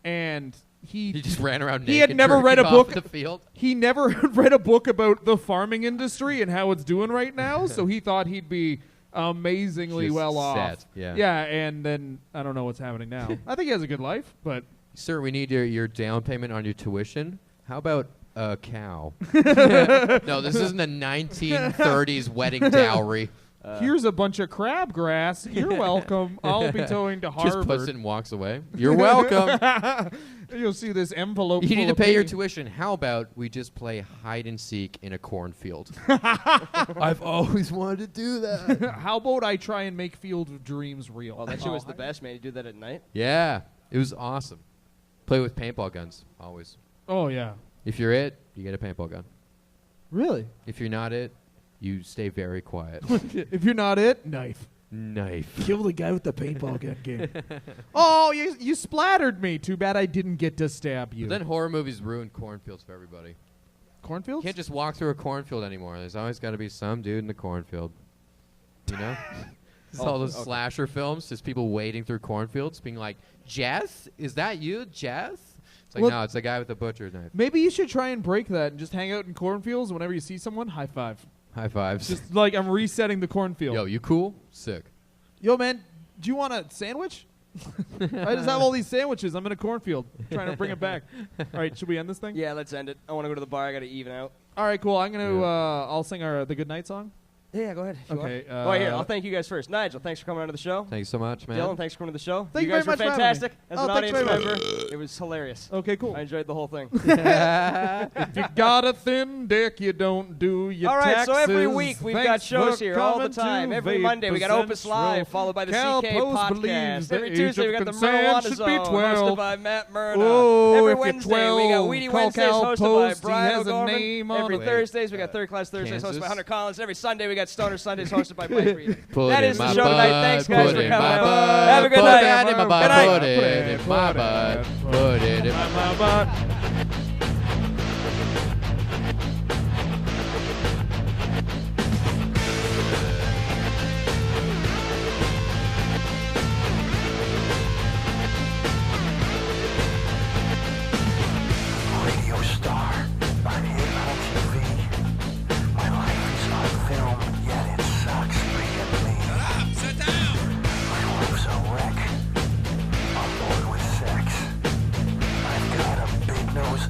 and He just ran around naked. He had never jerking read a off book. in the field. He never read a book about the farming industry and how it's doing right now, so he thought he'd be amazingly Just well off. set, yeah. Yeah, and then I don't know what's happening now. I think he has a good life, but Sir, we need your down payment on your tuition. How about a cow? No, this isn't a 1930s wedding dowry. here's a bunch of crabgrass. You're welcome. I'll be towing to Just puts it Harvard. and walks away. You're welcome. You'll see this envelope. You need full to of pay your pennies. tuition. How about we just play hide and seek in a cornfield? I've always wanted to do that. How about I try and make Field of Dreams real? Oh, that shit was the best, man. You do that at night. Yeah, it was awesome. Play with paintball guns, always. Oh yeah. If you're it, you get a paintball gun. Really? If you're not it, you stay very quiet. If you're not it, knife. Knife. Kill the guy with the paintball gun game. Oh, you splattered me. Too bad I didn't get to stab you. But then horror movies ruin cornfields for everybody. You Cornfields? can't just walk through a cornfield anymore. There's always got to be some dude in the cornfield. You know? It's all those slasher films, just people wading through cornfields, being like, Jess? Is that you, Jess? It's like, Well- no, it's the guy with the butcher knife. Maybe you should try and break that and just hang out in cornfields. Whenever you see someone, high five. High fives. Just like I'm resetting the cornfield. Yo, you cool? Sick. Yo, man, do you want a sandwich? I just have all these sandwiches. I'm in a cornfield trying to bring it back. All right, should we end this thing? Yeah, let's end it. I want to go to the bar. I got to even out. All right, cool. I'm going to, I'll sing the good night song. Yeah, go ahead. Okay. Oh, here, I'll thank you guys first. Nigel, thanks for coming onto the show. Thanks so much, man. Dylan, thanks for coming to the show. Thank you guys very were much for having me. fantastic. As Oh, an thanks audience very much. member, it was hilarious. Okay, cool. I enjoyed the whole thing. If you got a thin dick, you don't do your All right, taxes. so every week we've got Thanks shows for here all the coming time. to Every Vape Monday we got Opus Central. Live, followed by the Cal CK Post believes Podcast. the Every age Tuesday of we got the consent Marijuana should Zone, be 12. hosted by Matt Murdoch. Oh, Every if you're Wednesday we got 12, Weedy call Wednesdays, Cal hosted Post. by Brian He has a O'Gorman. name on Every it. Thursdays we got Third Class Thursdays, hosted by Kansas. Hunter Collins. Every Sunday we got Stoner Sundays, hosted by Blake Reed. Put That in is the my show tonight. butt, Thanks, guys, put for in coming my out. butt, Have a good put night. that in my butt, Good night. put it in my butt, put it in my butt. Radio star, I'm hit on TV. My life is on film, yet it sucks being me. Sit down! My life's a wreck. I'm bored with sex. I've got a big nose